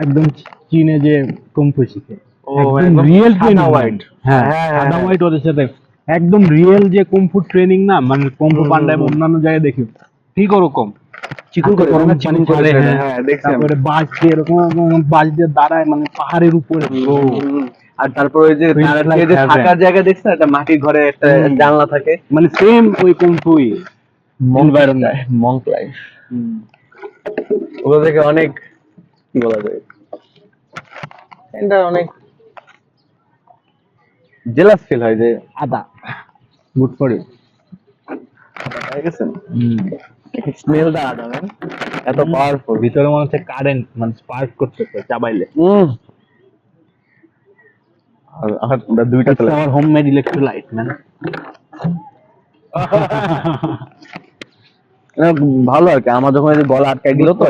একদম চীনে যে কুম্ফু শিখে ও, একদম একদম রিয়েল সাদা ট্রেনিং white। হ্যাঁ হ্যাঁ, হ্যাঁ, সাদা হ্যাঁ। হোয়াইট ওদের সাথে একদম রিয়েল যে কুম্ফু ট্রেনিং না মানে কুম্ফু পান্ডা এবং অন্যান্য জায়গায় দেখি ঠিক ওরকম চিকুন হাতে করে গরম না, পানি চিকুন করে ছাড়ে, ছেড়ে, হ্যাঁ হ্যাঁ দেখছি আমি। তারপরে বাঁশ দিয়ে এরকম এরকম বাঁশ দিয়ে দাঁড়ায় মানে পাহাড়ের উপরে ও আর তারপর ওই যে Feels দাঁড়াতে like যে heaven। থাকার জায়গা দেখছেন, একটা মাটির ঘরে একটা জানলা থাকে। মানে সেম ওই কুম্ফুই এনভায়রনমেন্ট, মঙ্ক লাইফ। ওগুলো থেকে অনেক কি বলা যায়, এটা অনেক জেলাস ফিল হয় যে আদা গুড ফর ইউ। হয়ে গেছেন। স্মেলটা আদা ম্যান, এত পাওয়ারফুল। ভিতরে মনে হচ্ছে কারেন্ট মানে স্পার্ক করতেছে চাবাইলে। আর আমরা দুইটা চলে আমার হোমমেড ইলেকট্রোলাইট ম্যান। ভালো আর কি। আমার যখন এই যে গলা আটকাই গেল তো,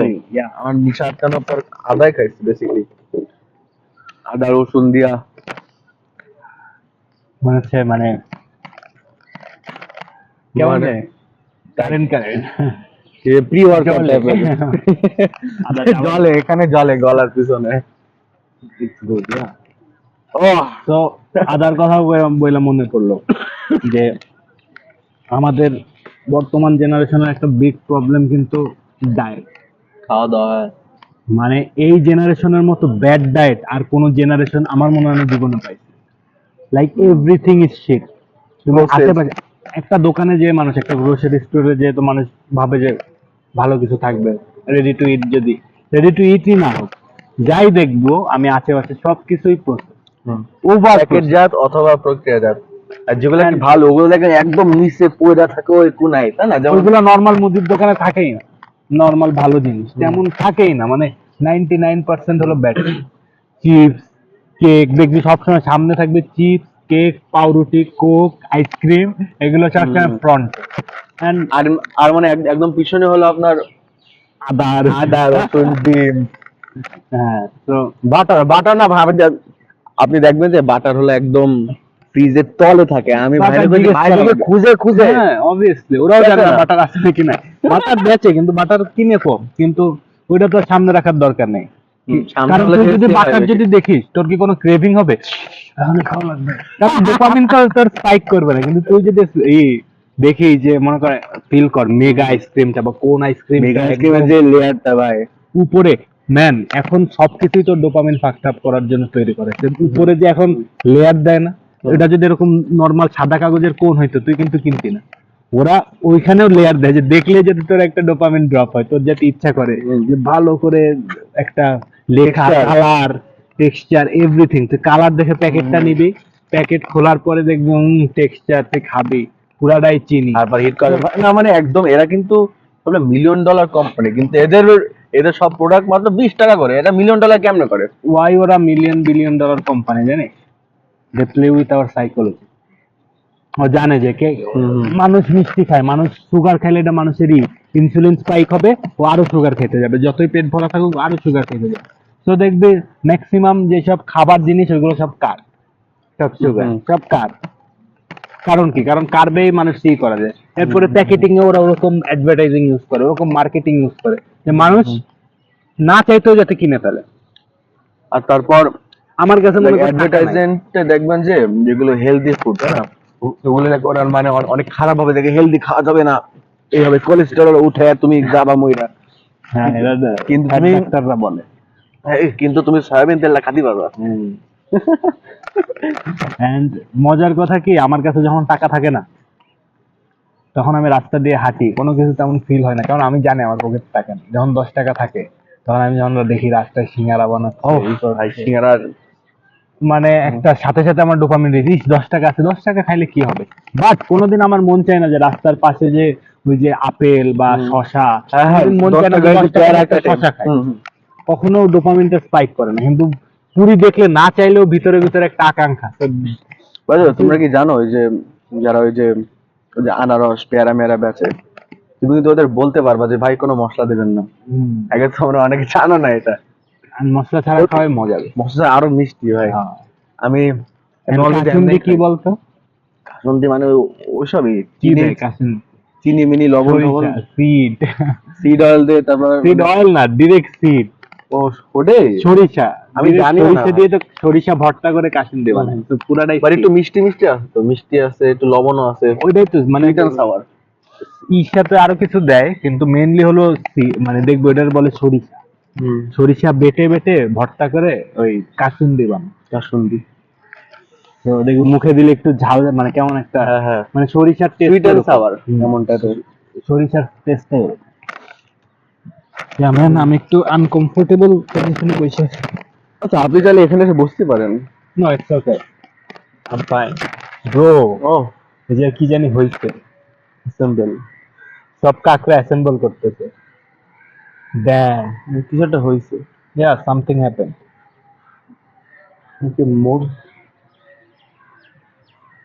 আমার নিশা আটকানোর পর আদাই খাইছি বেসিক্যালি, আদা রসুন দিয়া। মনে হচ্ছে মানে কেমন মানে যায় কারেন্ট কারেন্ট প্রি ওয়ার্কআউট জলে। টাইপের। আদা জলে, এখানে জলে গলার পিছনে। ও তো আদার কথা বইলা মনে পড়লো যে আমাদের বর্তমান জেনারেশনের একটা বিগ প্রবলেম কিন্তু ডায়েট। খাওয়া দাওয়া। মানে এই জেনারেশনের মতো ব্যাড ডায়েট আর কোন জেনারেশন আমার মনে হয় না জীবনে পাইছে। Like everything is shit. তুমি Processed। আশেপাশে একটা দোকানে যে মানুষ একটা গ্রোসারি স্টোরে যে তো মানুষ ভাবে যে ভালো কিছু থাকবে রেডি টু ইট, যদি রেডি টু ইটই না হোক যাই দেখবো আমি আশেপাশে সবকিছুই প্রসেস ওভার প্যাকেটজাত অথবা প্রক্রিয়াজাত। আর যেগুলো কি ভালো, ওগুলো দেখেন একদম নিচে পড়ে থাকে ওই কোনায়, তাই না? যেমন ওইগুলো নর্মাল মুদির দোকানে থাকেই না। নর্মাল ভালো জিনিস তেমন থাকেই না, মানে 99% হলো ব্যাড। চিপস কেক দেখবি সবসময় সামনে থাকবে, চিপস কেক পাউরুটি কোক আইসক্রিম এগুলো সবসময় ফ্রন্ট। আর আর মানে একদম পিছনে হলো আপনার আদার আদা রসুন ডিম। হ্যাঁ তো বাটার, বাটার না ভাবেন যে আপনি দেখবেন যে বাটার হলো একদম ফ্রিজের তলে থাকে। আমি বাটার বাইরে জিজ্ঞেস বাইরে করা থেকে লাগে। খুঁজে খুঁজে, হ্যাঁ অবভিয়াসলি ওরাও জানে না দেখে না। বাটার আছে নাকি না। বাটার বেচে কিন্তু বাটার কিনে কম, কিন্তু ওইটা তো আর সামনে রাখার দরকার নেই। সামনে কারণ হলে তুই যদি tasty হয় বাটার বেশি। যদি দেখিস তোর কি কোনো ক্রেভিং হবে? তাহলে খাওয়া লাগবে, কারণ ডোপামিন তো তোর স্পাইক করবে না। কিন্তু তুই যদি এই দেখি যে মনে করে ফিল কর মেগা আইসক্রিমটা বা কোন আইসক্রিম মেগা আইসক্রিমের যে লেয়ারটা ভাই, উপরে ম্যান এখন সবকিছুই তো ডোপামিন ফাস্ট আপ করার জন্য তৈরি করে। তো উপরে যে এখন লেয়ার দেয় না, এটা যদি এরকম নর্মাল সাদা কাগজের কোন হইতো তুই কিন্তু কিনতি না। ওরা ওইখানেও লেয়ার দেয় যে দেখলে যদি তোর একটা ডোপামিন ড্রপ হয়, তোর যাতে ইচ্ছা করে যে ভালো করে একটা লেখা Texture। কালার টেক্সচার এভরিথিং, তুই কালার দেখে প্যাকেটটা নিবি, প্যাকেট খোলার পরে দেখবি টেক্সচার তুই খাবি পুরাটাই চিনি। তারপর হিট করে না, মানে একদম এরা কিন্তু $1,000,000 কোম্পানি, কিন্তু এদের এদের সব প্রোডাক্ট মাত্র 20 টাকা করে। এটা $1,000,000 কেমনে করে? ওয়াই ওরা মিলিয়ন বিলিয়ন ডলার কোম্পানি জানিস? They play with our psychology. ও জানে যে কে মানুষ মিষ্টি খায়, মানুষ সুগার খাইলে এটা মানুষেরই ইনসুলিন স্পাইক হবে, ও আরো সুগার খেতে যাবে, যতই পেট ভরা থাকুক আরো সুগার খেতে যাবে। তো দেখবে ম্যাক্সিমাম যেসব খাবার জিনিস ওইগুলো সব কার, সব সুগার সব কার। কারণ কি, কারণ কার্ভে মানুষ কি করা যায়। এরপরে প্যাকেটিং এ ওরা ওরকম অ্যাডভার্টাইজিং ইউজ করে, ওরকম মার্কেটিং ইউজ করে যে মানুষ না চাইতেও যাতে কিনে ফেলে। আর তারপর আমার কাছে মনে হয় টাকা নাই। অ্যাডভার্টাইজমেন্টে দেখবেন যে যেগুলো হেলদি ফুড, তাই না, ওগুলো নাকি ওরা মানে অনেক খারাপ ভাবে দেখে হেলদি খাওয়া যাবে না, এইভাবে কোলেস্টেরল উঠে তুমি যাবা মইরা। হ্যাঁ, এরা কিন্তু fat তুমি ডাক্তাররা বলে। কিন্তু তুমি সয়াবিন তেলটা খাতে পারবা। এন্ড মজার কথা কি, আমার কাছে যখন টাকা থাকে না তখন আমি রাস্তা দিয়ে হাঁটি, কোনো কিছু তেমন ফিল হয় না, কারণ আমি জানি আমার পকেটে টাকা নেই। যখন 10 টাকা থাকে তখন আমি যখন দেখি রাস্তায় সিঙ্গারা বানাচ্ছে, এই ভাই করছে, সিঙ্গারার মানে একটা সাথে সাথে আমার ডোপামিন রিলিজ, 10 টাকা আছে, 10 টাকা খাইলে কি হবে। বাট কোনোদিন আমার মন চায় না যে রাস্তার পাশে যে ওই যে আপেল বা শশা, কোনোদিন মন চায় না যে 10 টাকার একটা শশা খাই। কখনো ডোপামিনটা স্পাইক করে না, কিন্তু পুরি দেখলে না চাইলেও ভিতরে ভিতরে একটা আকাঙ্ক্ষা। বুঝলো, তোমরা কি জানো ওই যে যারা ওই যে আনারস পেয়ারা মেরা বেচে, তুমি কিন্তু ওদের বলতে পারবা যে ভাই কোনো মশলা দেবেন না। আগে তোমরা অনেকে জানো না এটা, আর মশলা ছাড়া খাওয়াই মজা বেশি। মশলা আরো মিষ্টি ভাই। হ্যাঁ। আমি কাসুন্দি কি বলতো? কাসুন্দি মানে ওইসবই কি দেয় কাসুন্দি? চিনি মিনি লবণ লবণ সিড, সিড অয়েল দিয়ে, তারপর সিড অয়েল না, ডিরেক্ট সিড। ও ওটাই সরিষা, আমি জানি না। সরিষা দিয়ে তো সরিষা ভর্তা করে কাসুন্দি বানায়, তো পুরাটাই বাট একটু মিষ্টি মিষ্টি আছে, তো মিষ্টি আছে, একটু লবণও আছে, ওইটাই তো মানে সুইট এন্ড সাওয়ার। ইর সাথে আরো কিছু দেয়, কিন্তু মেইনলি হলো মানে দেখবো এটার বলে সরিষা। সরিষা বেটে বেটে ভর্তা করে ওই কাসুন্দি বানায়। কাসুন্দি তো দেখবো মুখে দিলে একটু ঝাল, মানে কেমন একটা, হ্যাঁ মানে সরিষার সুইট এন্ড টেস্ট সাওয়ার এমনটা তো। সরিষার টেস্টটাই। যেমন আমি একটু আনকমফোর্টেবল পজিশনে বসে আছি। আচ্ছা, আপনি চাইলে এখানে এসে বসতে পারেন। No, it's okay, I am fine bro. ও এই যে কি জানি হইছে, অ্যাসেম্বল, সব কাকড়া অ্যাসেম্বল করতেছে। ড্যাম, কিছু একটা হয়েছে। ইয়া সামথিং হ্যাপেন। মোর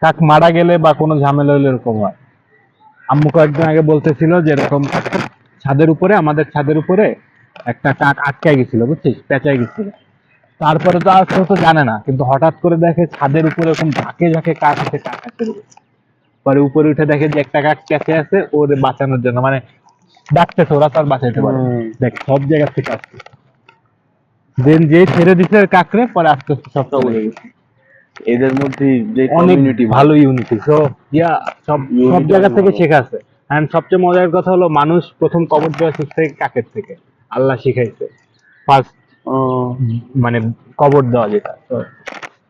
কাক মারা গেলে বা কোনো ঝামেলা হলে এরকম হয়। আম্মু কয়েকদিন আগে বলতেছিল যে এরকম ছাদের উপরে, আমাদের ছাদের উপরে একটা কাক আটকায় গেছিল, বুঝছিস, পেঁচায় গেছিল। তারপরে তো আর কেউ তো জানে না, কিন্তু হঠাৎ করে দেখে ছাদের উপরে এরকম ঝাঁকে ঝাঁকে কাক এসে কাক আছে। পরে উপরে উঠে দেখে যে একটা কাক পেঁচে আছে, ওর বাঁচানোর জন্য মানে ডাকতেছে, ওরা তো আর বাঁচাইতে পারে না। দেখ সব জায়গা থেকে আসছে, দেন যে ছেড়ে দিছে কাকরে, পরে আস্তে আস্তে সব চলে গেছে। এদের মধ্যে যে অনেক কমিউনিটি ভালো ইউনিটি। সো ইয়া, সব সব Unity জায়গা অনেক থেকে ভালো। শেখা আছে। এন্ড সবচেয়ে মজার কথা হলো মানুষ প্রথম কবর দেওয়া শিখছে কাকের থেকে, আল্লাহ শিখাইছে ফার্স্ট, মানে কবর দেওয়া যেটা। তো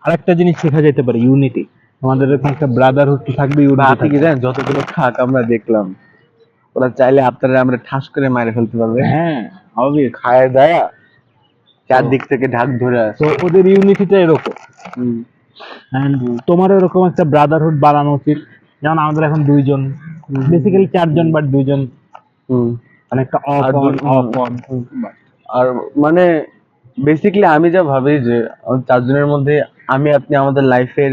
আরেকটা জিনিস শেখা যেতে পারে, ইউনিটি। আমাদের এরকম একটা ব্রাদারহুড থাকবে, ইউনিটি আপনি কি জানেন যতগুলো খাক আমরা দেখলাম, ওরা চাইলে আপনারা আমরা ঠাস করে মারে ফেলতে পারবে। হ্যাঁ, হবে। খায় দেয়া চারদিক থেকে ঢাক ধরে তো আসে। ওদের ইউনিটিটা এরকম। এন্ড তোমারও এরকম একটা ব্রাদারহুড বানানো উচিত। যেমন আমাদের এখন 2 জন, বেসিক্যালি 4 জন, বাট 2 জন অনেকটা অফ আর অন অফ অন। আর মানে বেসিক্যালি আমি যা ভাবি যে আমাদের 4 জনের মধ্যে আমি আপনি আমাদের লাইফের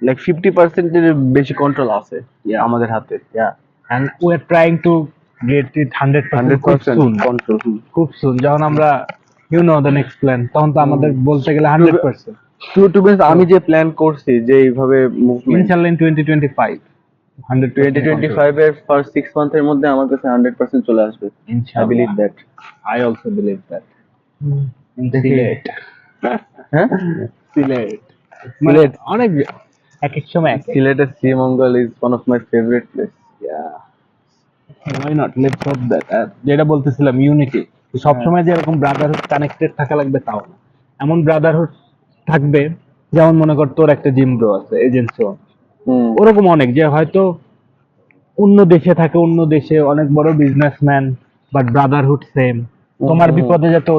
লাইক 50% এর বেশি কন্ট্রোল আছে আমাদের হাতে। And we are trying to get it 100% খুব 100% soon, কন্ট্রোল। খুব soon। যখন আমরা the next plan, তখন তো আমাদের বলতে গেলে 100%। টু বিকজ আমি যে প্ল্যান করছি যে এইভাবে মুভমেন্ট, ইনশাআল্লাহ in 2025 100% 2025 এর ফার্স্ট 6 মান্থের মধ্যে আমার কাছে 100% চলে আসবে। আই বিলিভ ইনশাআল্লাহ। That. I also believe that. In Sylhet, হ্যাঁ সিলেট মানে সিলেট অনেক এক এক সময় এক এক। সিলেটের Sreemangal is one of my favourite place. Why not? Let's hope that. যেটা বলতেছিলাম ইউনিটি, সবসময় যে এরকম ব্রাদারহুড কানেক্টেড থাকা লাগবে তাও না। এমন ব্রাদারহুড থাকবে, যেমন মনে কর তোর একটা জিম ব্রো আছে, এজেন্সি, ওরকম অনেক যে হয়তো অন্য দেশে থাকে, অন্য দেশে অনেক বড় বিজনেসম্যান, বাট ব্রাদারহুড সেম। তোমার বিপদে যেত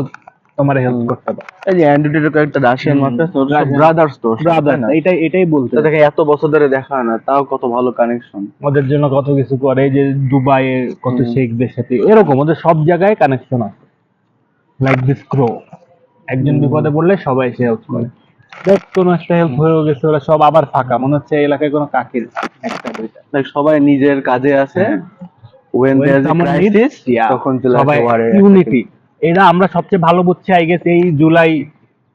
তোমার হেল্প করতে পারে। এই যে অ্যান্ড্রয়েডের কয়েকটা রাশিয়ান মার্কেট, ব্রাদার্স তো, ব্রাদার, এটাই বলতে দেখে এত বছর ধরে দেখা হয় না, তাও কত ভালো কানেকশন। ওদের জন্য কত কিছু করে, এই যে দুবাইয়ে কত শেখদের সাথে এরকম, ওদের সব জায়গায় কানেকশন আছে। লাইক দিস ক্রো, একজন বিপদে পড়লে সবাই এসে হেল্প করে। দেখ কোনো একটা হেল্প হয়ে গেছে, ওরা সব আবার ফাঁকা, মনে হচ্ছে এই এলাকায় কোনো কাকের একটা দুইটা। লাইক সবাই নিজের কাজে আছে, when When there's a someone crisis needs, yeah, তখন চলে সবাই আসে ওয়ারে। ইউনিটি। এটা আমরা সবচেয়ে ভালো বুঝছি আই গেস এই জুলাই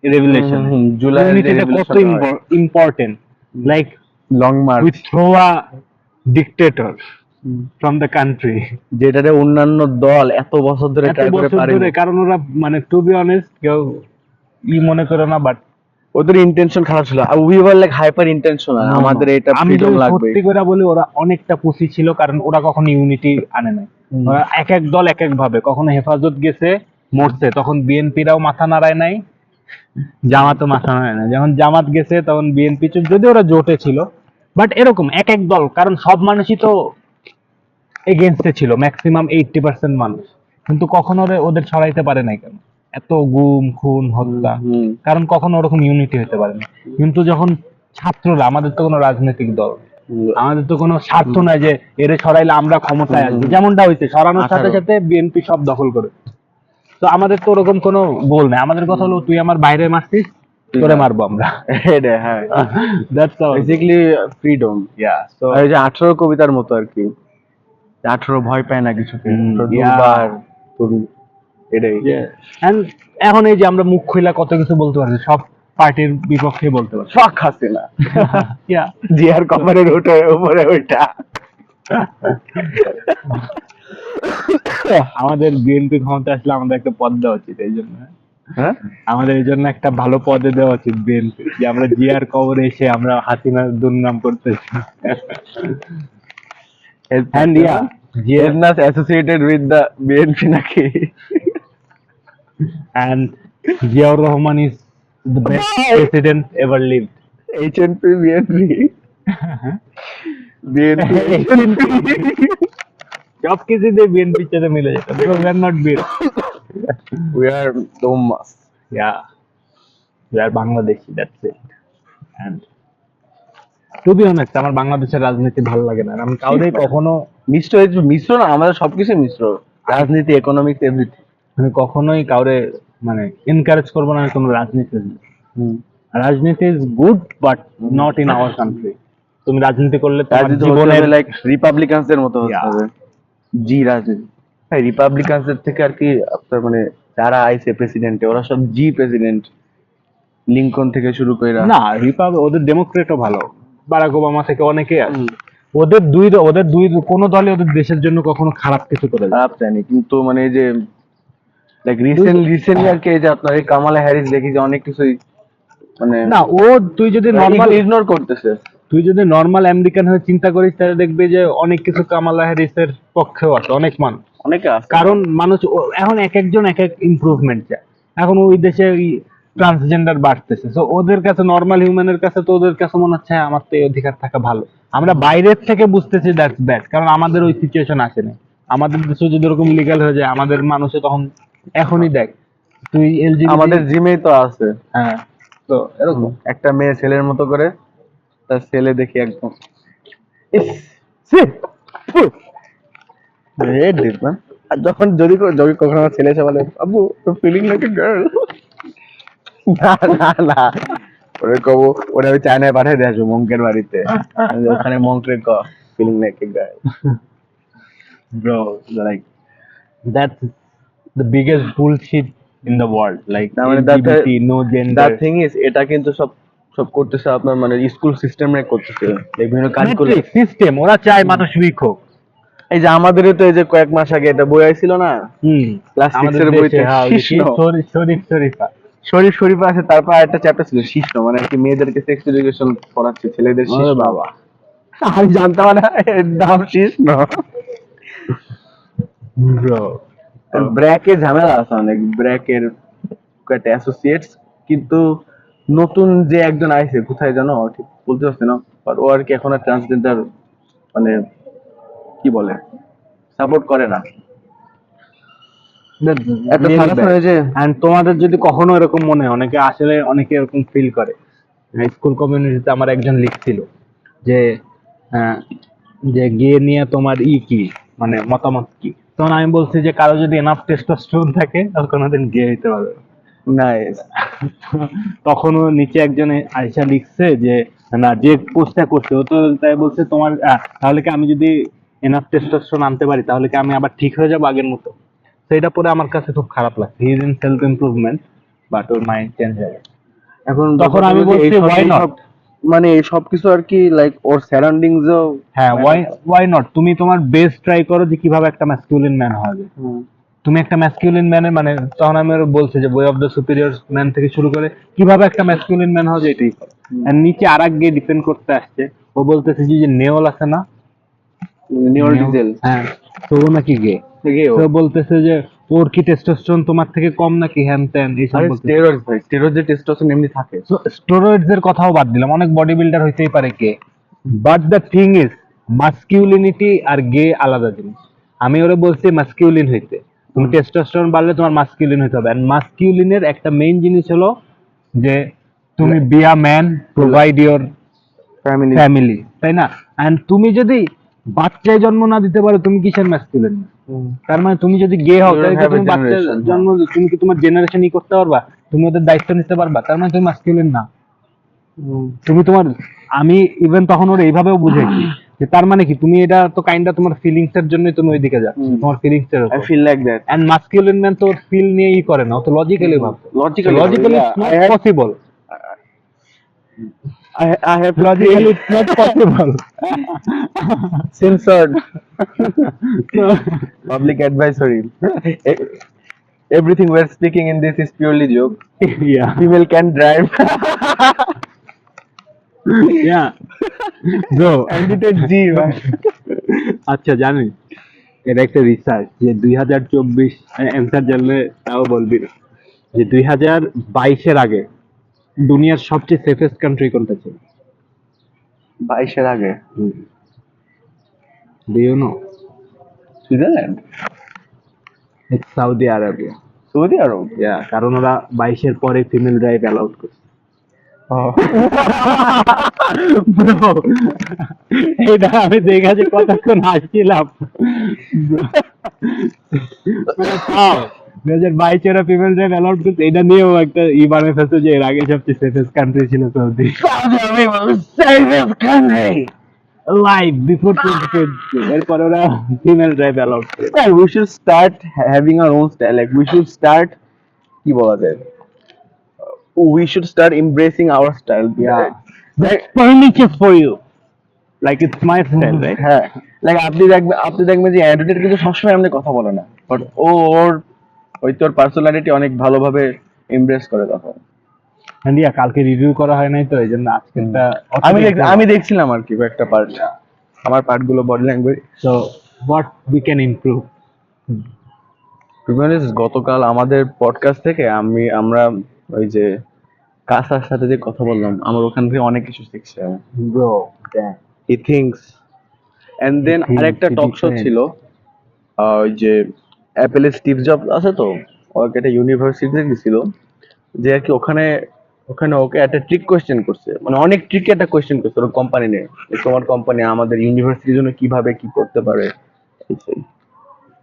রেভলিউশন। জুলাই ইউনিটিটা কত important. Like long march, we throw a dictator from the country. যেটাতে অন্যান্য দল এত বছর ধরে এত ট্রাই করে বছর পারেনি। ধরে, কারণ ওরা মানে টু বি অনেস্ট কেউ মনে করে না, বাট ওদের ইন্টেনশন খারাপ ছিল, we were like hyper intentional, আমাদের এটা আমি ফ্রিডম যদি লাগবে। সত্যি করে বলি, ওরা অনেকটা পুষি ছিল, কারণ ওরা কখনো ইউনিটি আনে নাই। ওরা এক এক দল এক এক ভাবে, কখনো হেফাজত গেছে মরছে, তখন বিএনপিরাও মাথা নাড়ায় নাই, জামাতও মাথা নাড়ায় নাই। যখন জামাত গেছে তখন বিএনপি, যদি ওরা জোটে ছিল, বাট এরকম এক এক দল, কারণ সব মানুষই তো এগেনস্টে ছিল, ম্যাক্সিমাম 80% মানুষ, কিন্তু কখনো ওদের ছড়াইতে পারে নাই কেন এত গুম খুন হত্যা? কারণ কখনো ওরকম ইউনিটি হতে পারে না। কিন্তু যখন ছাত্ররা, আমাদের তো কোনো রাজনৈতিক দল নেই, আমাদের তো কোনো স্বার্থ নাই যে এরে ছড়াইলে আমরা ক্ষমতায় আসবো, যেমনটা হয়েছে সরানোর সাথে 18 সাথে বিএনপি সব দখল করে। তো আমাদের তো ওরকম কোনো গোল নেই, আমাদের কথা হলো তুই আমার বাইরে মারছিস, তোরে মারবো আমরা। এটা হ্যাঁ, that's all. Basically freedom. Yeah, so এই যে 18 কবিতার মতো আর কি, 18 ভয় পায় না কিছুকে, তো yeah. দুবার তোর এটাই। এন্ড এখন এই যে আমরা মুখ খুইলা কত কিছু বলতে পারছি, সব পার্টির বিপক্ষে বলতে পারছি। শখ হাসিনা, Yeah. জিয়ার কপালের উপরে ওইটা। আমাদের বিএনপি ক্ষমতা আসলে আমাদের একটা পদ দেওয়া উচিত, এই জন্য হ্যাঁ, আমাদের এই জন্য একটা ভালো পদে দেওয়া উচিত বিএনপি, যে আমরা জিয়ার কবরে এসে আমরা হাসিনার দুর্নাম করতেছি। And yeah, জিয়ার নাস অ্যাসোসিয়েটেড উইথ দ্য বিএনপি নাকি? and Ziaur Rahman is the best president ever lived. HNP BNP, BNP সব কিছুতে বিএনপির সাথে মিলে যেত, because we are not BNP. We are ডোমাস। Yeah, we are Bangladeshi, that's it. And to be honest, আমার বাংলাদেশের রাজনীতি ভালো লাগে না, আমি কাউরে কখনো মিশ্র, মিশ্র না, আমাদের সবকিছু মিশ্র, রাজনীতি, ইকোনমিক্স, এভরিথিং। আমি কখনোই কাউরে মানে এনকারেজ করবো না তোমরা রাজনীতি। রাজনীতি is good, but not in our country. তুমি রাজনীতি করলে তোমার জীবনের লাইক রিপাবলিকানসদের মতো হতে Yeah. হবে। জি রাজনীতি, হ্যাঁ, রিপাবলিকানসদের থেকে আর কি আপনার মানে যারা আইছে প্রেসিডেন্টে, ওরা সব জি প্রেসিডেন্ট, লিঙ্কন থেকে শুরু করে। না, ওদের ডেমোক্রেটও ভালো, বারাক ওবামা থেকে অনেকে আছে। ওদের দুই কোনো দলে ওদের দেশের জন্য কখনো খারাপ কিছু করে দেয় না। খারাপ জানি, কিন্তু মানে এই যে লাইক রিসেন্টলি আর কি, এই যে আপনার এই কামালা হ্যারিস দেখি যে অনেক কিছুই মানে না, তুই যদি নর্মাল ইগনোর করতেছে। তুই যদি নর্মাল আমেরিকান হয়ে চিন্তা করিস, তাহলে দেখবি যে অনেক কিছু কামালা হ্যারিসের পক্ষেও আছে, অনেক মানুষ। অনেকে আছে, কারণ মানুষ এখন এক একজন এক এক ইমপ্রুভমেন্ট চায়। এখন ওই দেশে ট্রান্সজেন্ডার বাড়তেছে, তো ওদের কাছে, নর্মাল হিউম্যানের কাছে তো ওদের কাছে মনে হচ্ছে হ্যাঁ, আমার তো এই অধিকার থাকা ভালো। আমরা বাইরের থেকে বুঝতেছি দ্যাটস ব্যাড, কারণ আমাদের ওই সিচুয়েশন আসেনি। আমাদের দেশে যদি ওরকম লিগ্যাল হয়ে যায়, আমাদের মানুষে তখন এখনই দেখ তুই এলজিবিটি, আমাদের জিমেই তো আছে। হ্যাঁ, তো এরকম একটা মেয়ে ছেলের মতো করে, তার ছেলে দেখি একদম আর যখন যদি কখনো আমার ছেলে এসে বলে আব্বু ফিলিং লাইক এ গার্ল, না না না, ওরে কব, ওরে আমি চায়নায় পাঠিয়ে দিয়ে আসবো মঙ্কের বাড়িতে, ওখানে মঙ্কের feeling like a girl. bro, like that's the biggest bullshit in the world, like না মানে LGBT, no gender. The thing is, এটা কিন্তু সব সব করতেছে আপনার মানে স্কুল সিস্টেমে করতেছে, বিভিন্ন কারিকুলাম সিস্টেম, ওরা চায় মানুষ উইক হোক। এই যে আমাদেরও তো এই যে কয়েক মাস আগে এটা বই আইছিল না, ক্লাস 6 এর বইতে, শরীফ শরীফ আছে, তারপর একটা চ্যাপ্টার ছিল শিষ্ণ, মানে আর কি মেয়েদেরকে সেক্স এডুকেশন পড়াচ্ছে, ছেলেদের শিষ্ণ। বাবা, আমি জানতাম না এর নাম শিষ্ণ। ব্রো, ব্র্যাকের ঝামেলা আছে অনেক, ব্র্যাকের কয়েকটা অ্যাসোসিয়েটস, কিন্তু নতুন যে একজন আইছে, কোথায় জানো ঠিক বলতে পারছি না, বাট ও আর কি এখন আর ট্রান্সজেন্ডার মানে কি বলে সাপোর্ট করে না। এত খারাপ হয়েছে। এন্ড তোমাদের যদি কখনো এরকম মনে হয়, অনেকে এরকম ফিল করে, স্কুল কমিউনিটিতে আমার একজন লিখছিল যে যে গে নিয়ে তোমার কি মানে মতামত কি, তখন আমি বলছি যে কারো যদি এনাফ টেস্টোস্টেরন থাকে তাহলে কোনোদিন গে হইতে পারবে না। নাইস। তখনও নিচে একজন আয়সা লিখছে যে না, যে পোস্টটা করছে ও তো তাই বলছে তোমার তাহলে কি আমি যদি এনাফ টেস্টোস্টেরন আনতে পারি তাহলে কি আমি আবার ঠিক হয়ে যাবো আগের মতো? সেটা পরে আমার কাছে খুব খারাপ লাগছে। He is in self improvement, but or mind change হয়ে গেছে। এখন তখন আমি বলছি why not? মানে এই সবকিছু আর কি লাইক ওর সারাউন্ডিংসও হ্যাঁ, ওয়াই নট, তুমি তোমার বেস্ট ট্রাই করো যে কিভাবে একটা ম্যাসকুলিন ম্যান হওয়া যায়। তুমি একটা ম্যাসকুলিন ম্যানের মানে তখন আমি ওর বলছে যে বই অফ দ্য সুপিরিয়র ম্যান থেকে শুরু করে কিভাবে একটা ম্যাসকুলিন ম্যান হওয়া যায় এটাই করো। আর নিচে আর এক গিয়ে ডিপেন্ড করতে আসছে, ও বলতেছে যে নেওল আছে না, নিওর নেওল, ডিজেল হ্যাঁ, তো ও নাকি গে, থেকেও তো বলতেছে যে ওর কি টেস্টোস্টেরন তোমার থেকে কম নাকি, হ্যান ত্যান এইসব আরে বলতেছে। স্টেরয়েডস ভাই, স্টেরয়েডের টেস্টোস্টেরন এমনি থাকে। তো স্টেরয়েডস এর কথাও বাদ দিলাম, অনেক বডি বিল্ডার হইতেই পারে গে, বাট দ্য থিং ইজ মাস্কিউলিনিটি আর গে আলাদা জিনিস। আমি ওরে বলছি মাস্কিউলিন হইতে, তুমি টেস্টোস্টেরন বাড়লে তোমার মাস্কিউলিন হইতে হবে, এন্ড মাস্কিউলিনের একটা মেইন জিনিস হলো যে তুমি be a man, provide your family family, তাই না? এন্ড তুমি যদি বাচ্চায় জন্ম না দিতে পারো, তুমি কিসের ম্যাস্কুলিন? তার মানে তুমি যদি গে হও You তাহলে don't কি have a তুমি বাচ্চা generation, জন্ম তুমি কি তোমার জেনারেশন ই করতে পারবা? তুমি ওদের দায়িত্ব নিতে পারবা? তার মানে তুমি মাস্কুলিন না। তুমি তোমার, আমি ইভেন তখন ওর এইভাবেও বুঝাইছি যে তার মানে কি তুমি এটা তো কাইন্ডা তোমার ফিলিংস এর জন্যই তুমি ওইদিকে যাচ্ছ, তোমার ফিলিংস এর I উপর। feel like that. And masculine man তো ফিল নিয়েই করে না, ও তো লজিক্যালি ভাবছে। Logically it's not possible, I have to logically it's not possible. censored public advisory. E- Everything we're speaking in this is purely joke. Yeah Female can drive. Yeah bro, Edited G. man. আচ্ছা জানিস এটা একটা research যে 2024 answer জানলে তাও বলবি না, যে 2022-এর আগে দুনিয়ার সবচেয়ে সেফেস্ট কান্ট্রি কোনটা ছিল? 22 আগে do you know? Switzerland, it's Saudi Arabia. Saudi Arab. Yeah, কারণ ওরা 22-এর পরে ফিমেল ড্রাইভ অ্যালাউড করছে। Bro, এটা আমি দেখা যে কতক্ষণ হাসছিলাম। 2022 এরা ফিমেল ড্রাইভ অ্যালাউড করছে, এটা নিয়েও একটা বানিয়ে ফেলছে যে এর আগে সবচেয়ে সেফেস্ট কান্ট্রি ছিল Saudi. Safest country. Live before 2020, এরপর ওরা ফিমেল ড্রাইভ অ্যালাউড করে। Man, we should start having our own style. Like we should start কি বলা যায়? We should start embracing our style. Yeah. That's pernicious for you. Like it's my style, right? হ্যাঁ, like আপনি দেখবেন যে advocate কিন্তু সবসময় এমনি কথা বলে না, বাট ওর ওই তোর পার্সোনালিটি অনেক ভালোভাবে এমব্রেস করে তখন। And yeah, কালকে রিভিউ করা হয় নাই তো এই জন্য আজকেরটা আমি দেখছিলাম আর কি একটা পার্ট, আমার পার্ট গুলো body language. So what we can improve? To be honest, গতকাল আমাদের পডকাস্ট থেকে আমরা ওই যে কাসার সাথে যে কথা বললাম, আমার ওখান থেকে অনেক কিছু শিখছি আমি। Bro, damn. He thinks and then thinks আরেকটা টক শো different. ছিল, ওই যে অ্যাপেলের স্টিভ জব আছে তো, ওকে একটা ইউনিভার্সিটিতে গেছিল, যে আর কি ওখানে ওখানে ওকে একটা ট্রিক কোয়েশ্চেন করছে, মানে অনেক ট্রিকে একটা কোয়েশ্চেন করছে ওর কোম্পানি নিয়ে, যে তোমার কোম্পানি আমাদের ইউনিভার্সিটির জন্য কিভাবে কি করতে পারে এই সেই।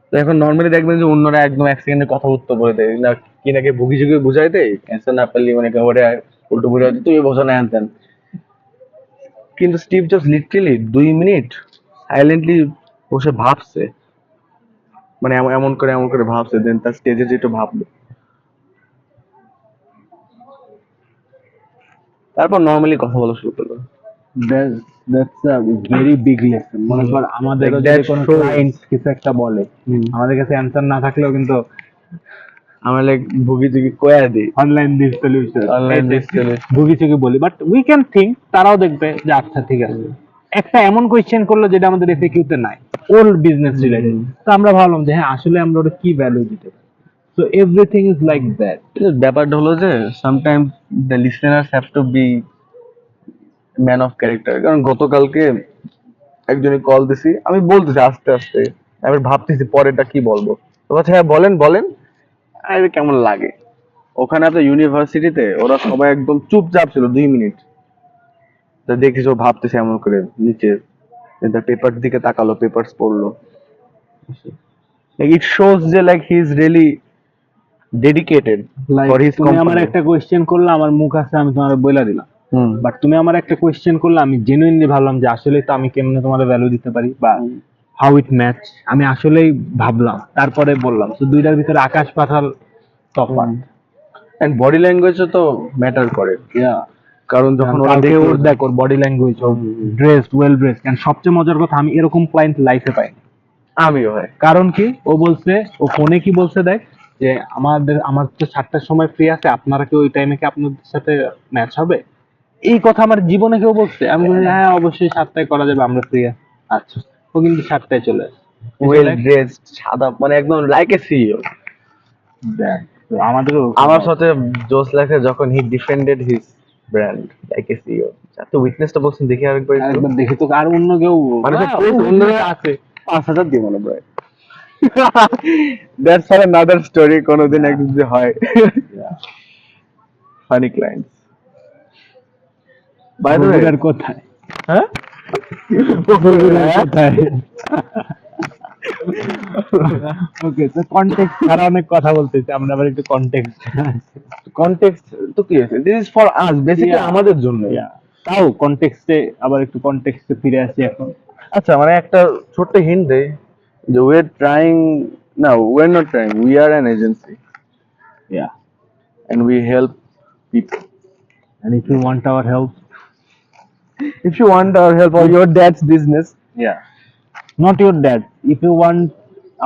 তো এখন নর্মালি দেখবেন যে অন্যরা একদম এক সেকেন্ডে কথা উত্তর বলে দেয় না, কি নাকি ভুগি ঝুঁকি বুঝাই দেয়, অ্যান্সার না পারলে মানে ওটা উল্টো বুঝাই দেয়, তুমি বোঝো না অ্যান্সার। কিন্তু Steve jobs literally 2 minute silently বসে ভাবছে, মানে এমন করে ভাবছে, দেন তার স্টেজে যেটা ভাবলো, তারপর নর্মালি কথা বলা শুরু করলো। That's a very big lesson. মনে কর আমাদেরও Like যদি that কোনো shows- ক্লায়েন্ট কিছু একটা বলে, আমাদের কাছে অ্যান্সার না থাকলেও কিন্তু আমরা লাইক ভুগি চুগি কয়া দিই, online this solution, online display. ভুগি চুগি বলি, বাট উই ক্যান থিঙ্ক, তারাও দেখবে যে আচ্ছা ঠিক আছে, একটা এমন কোয়েশ্চেন করলো যেটা আমাদের এফএকিউতে নাই, ওর বিজনেস রিলেটেড, তো আমরা ভাবলাম যে হ্যাঁ আসলে আমরা ওটা কি ভ্যালু দিতে পারি। So everything is like that. ব্যাপারটা হলো যে sometimes the listeners have to be man of character. কারণ গতকালকে একজনে কল দিছি, আমি বলতেছি আস্তে আস্তে, আমি ভাবতেছি পরেরটা কি বলবো, তো বলছে হ্যাঁ বলেন বলেন। আরে কেমন লাগে, ওখানে আপনার ইউনিভার্সিটিতে ওরা সবাই একদম চুপচাপ ছিল 2 মিনিট, তো দেখিস ও ভাবতেছে এমন করে নিচে পেপার দিকে তাকালো, পেপারস পড়লো। ইট শোজ যে like he is really dedicated for his তুমি আমার কোম্পানি। একটা কোয়েশ্চেন করলে, আমার মুখ আছে আমি তোমার বলে দিলাম, বাট তুমি আমার একটা কোয়েশ্চেন করলে আমি জেনুইনলি ভাবলাম যে আসলে তো আমি কেমনে তোমার ভ্যালু দিতে পারি, বা হাউ ইট ম্যাচ, আমি আসলেই ভাবলাম তারপরে বললাম। তো দুইটার ভিতরে আকাশ পাতাল তফাৎ। এন্ড বডি ল্যাঙ্গুয়েজও তো ম্যাটার করে। ইয়া, কারণ যখন ওরা কালকে দেখলো ওর দেখ ওর বডি ল্যাঙ্গুয়েজ, ও ড্রেসড ওয়েল ড্রেসড, এন্ড সবচেয়ে মজার কথা আমি এরকম ক্লায়েন্ট লাইফে পাই। আমিও হয় কারণ কি ও বলছে, ও ফোনে কি বলছে দেখ, যে আমার তো 7টার সময় ফ্রি আছে, আপনারা কি ওই টাইমে কি আপনাদের সাথে ম্যাচ হবে? এই কথা আমার জীবনে কেউ বলছে? আমি বলি হ্যাঁ অবশ্যই 7টায় করা যাবে, আমরা ফ্রি আছি। আচ্ছা, ও কিন্তু 7টায় চলে আসে। ওয়েল ড্রেসড, সাদা, মানে একদম লাইক এ সিইও। দেখ, তো আমাদেরও আমার সাথে জোস লাগে যখন he defended his brand like a CEO. তো উইটনেসটা বলছেন দেখি আরেকবার একটু। একবার দেখে তো আর অন্য কেউ মানে হ্যাঁ, সব ও অন্যরা আছে। 5,000 দিব না ভাই। দ্যাটস ফর অ্যানাদার স্টোরি, কোনদিন একদিন যে হয়। Funny clients. By the way, বগুড়ার কোথায়? হ্যাঁ বগুড়ার কোথায়? ওকে, তো কনটেক্সট ছাড়া অনেক কথা বলতেছি, আমরা আবার একটু কনটেক্সট। কনটেক্সট তো কি আছে, this is for us, basically Yeah. আমাদের জন্য। তাও কনটেক্সটে আবার একটু কনটেক্সটে ফিরে আসি এখন। আচ্ছা, মানে একটা ছোট্ট হিন্ট দেই যে উই আর ট্রাইং, না we are not trying, we are an agency Yeah. and we help people. And if you want our help, If you want our help or your dad's business, yeah, not your dad. If you want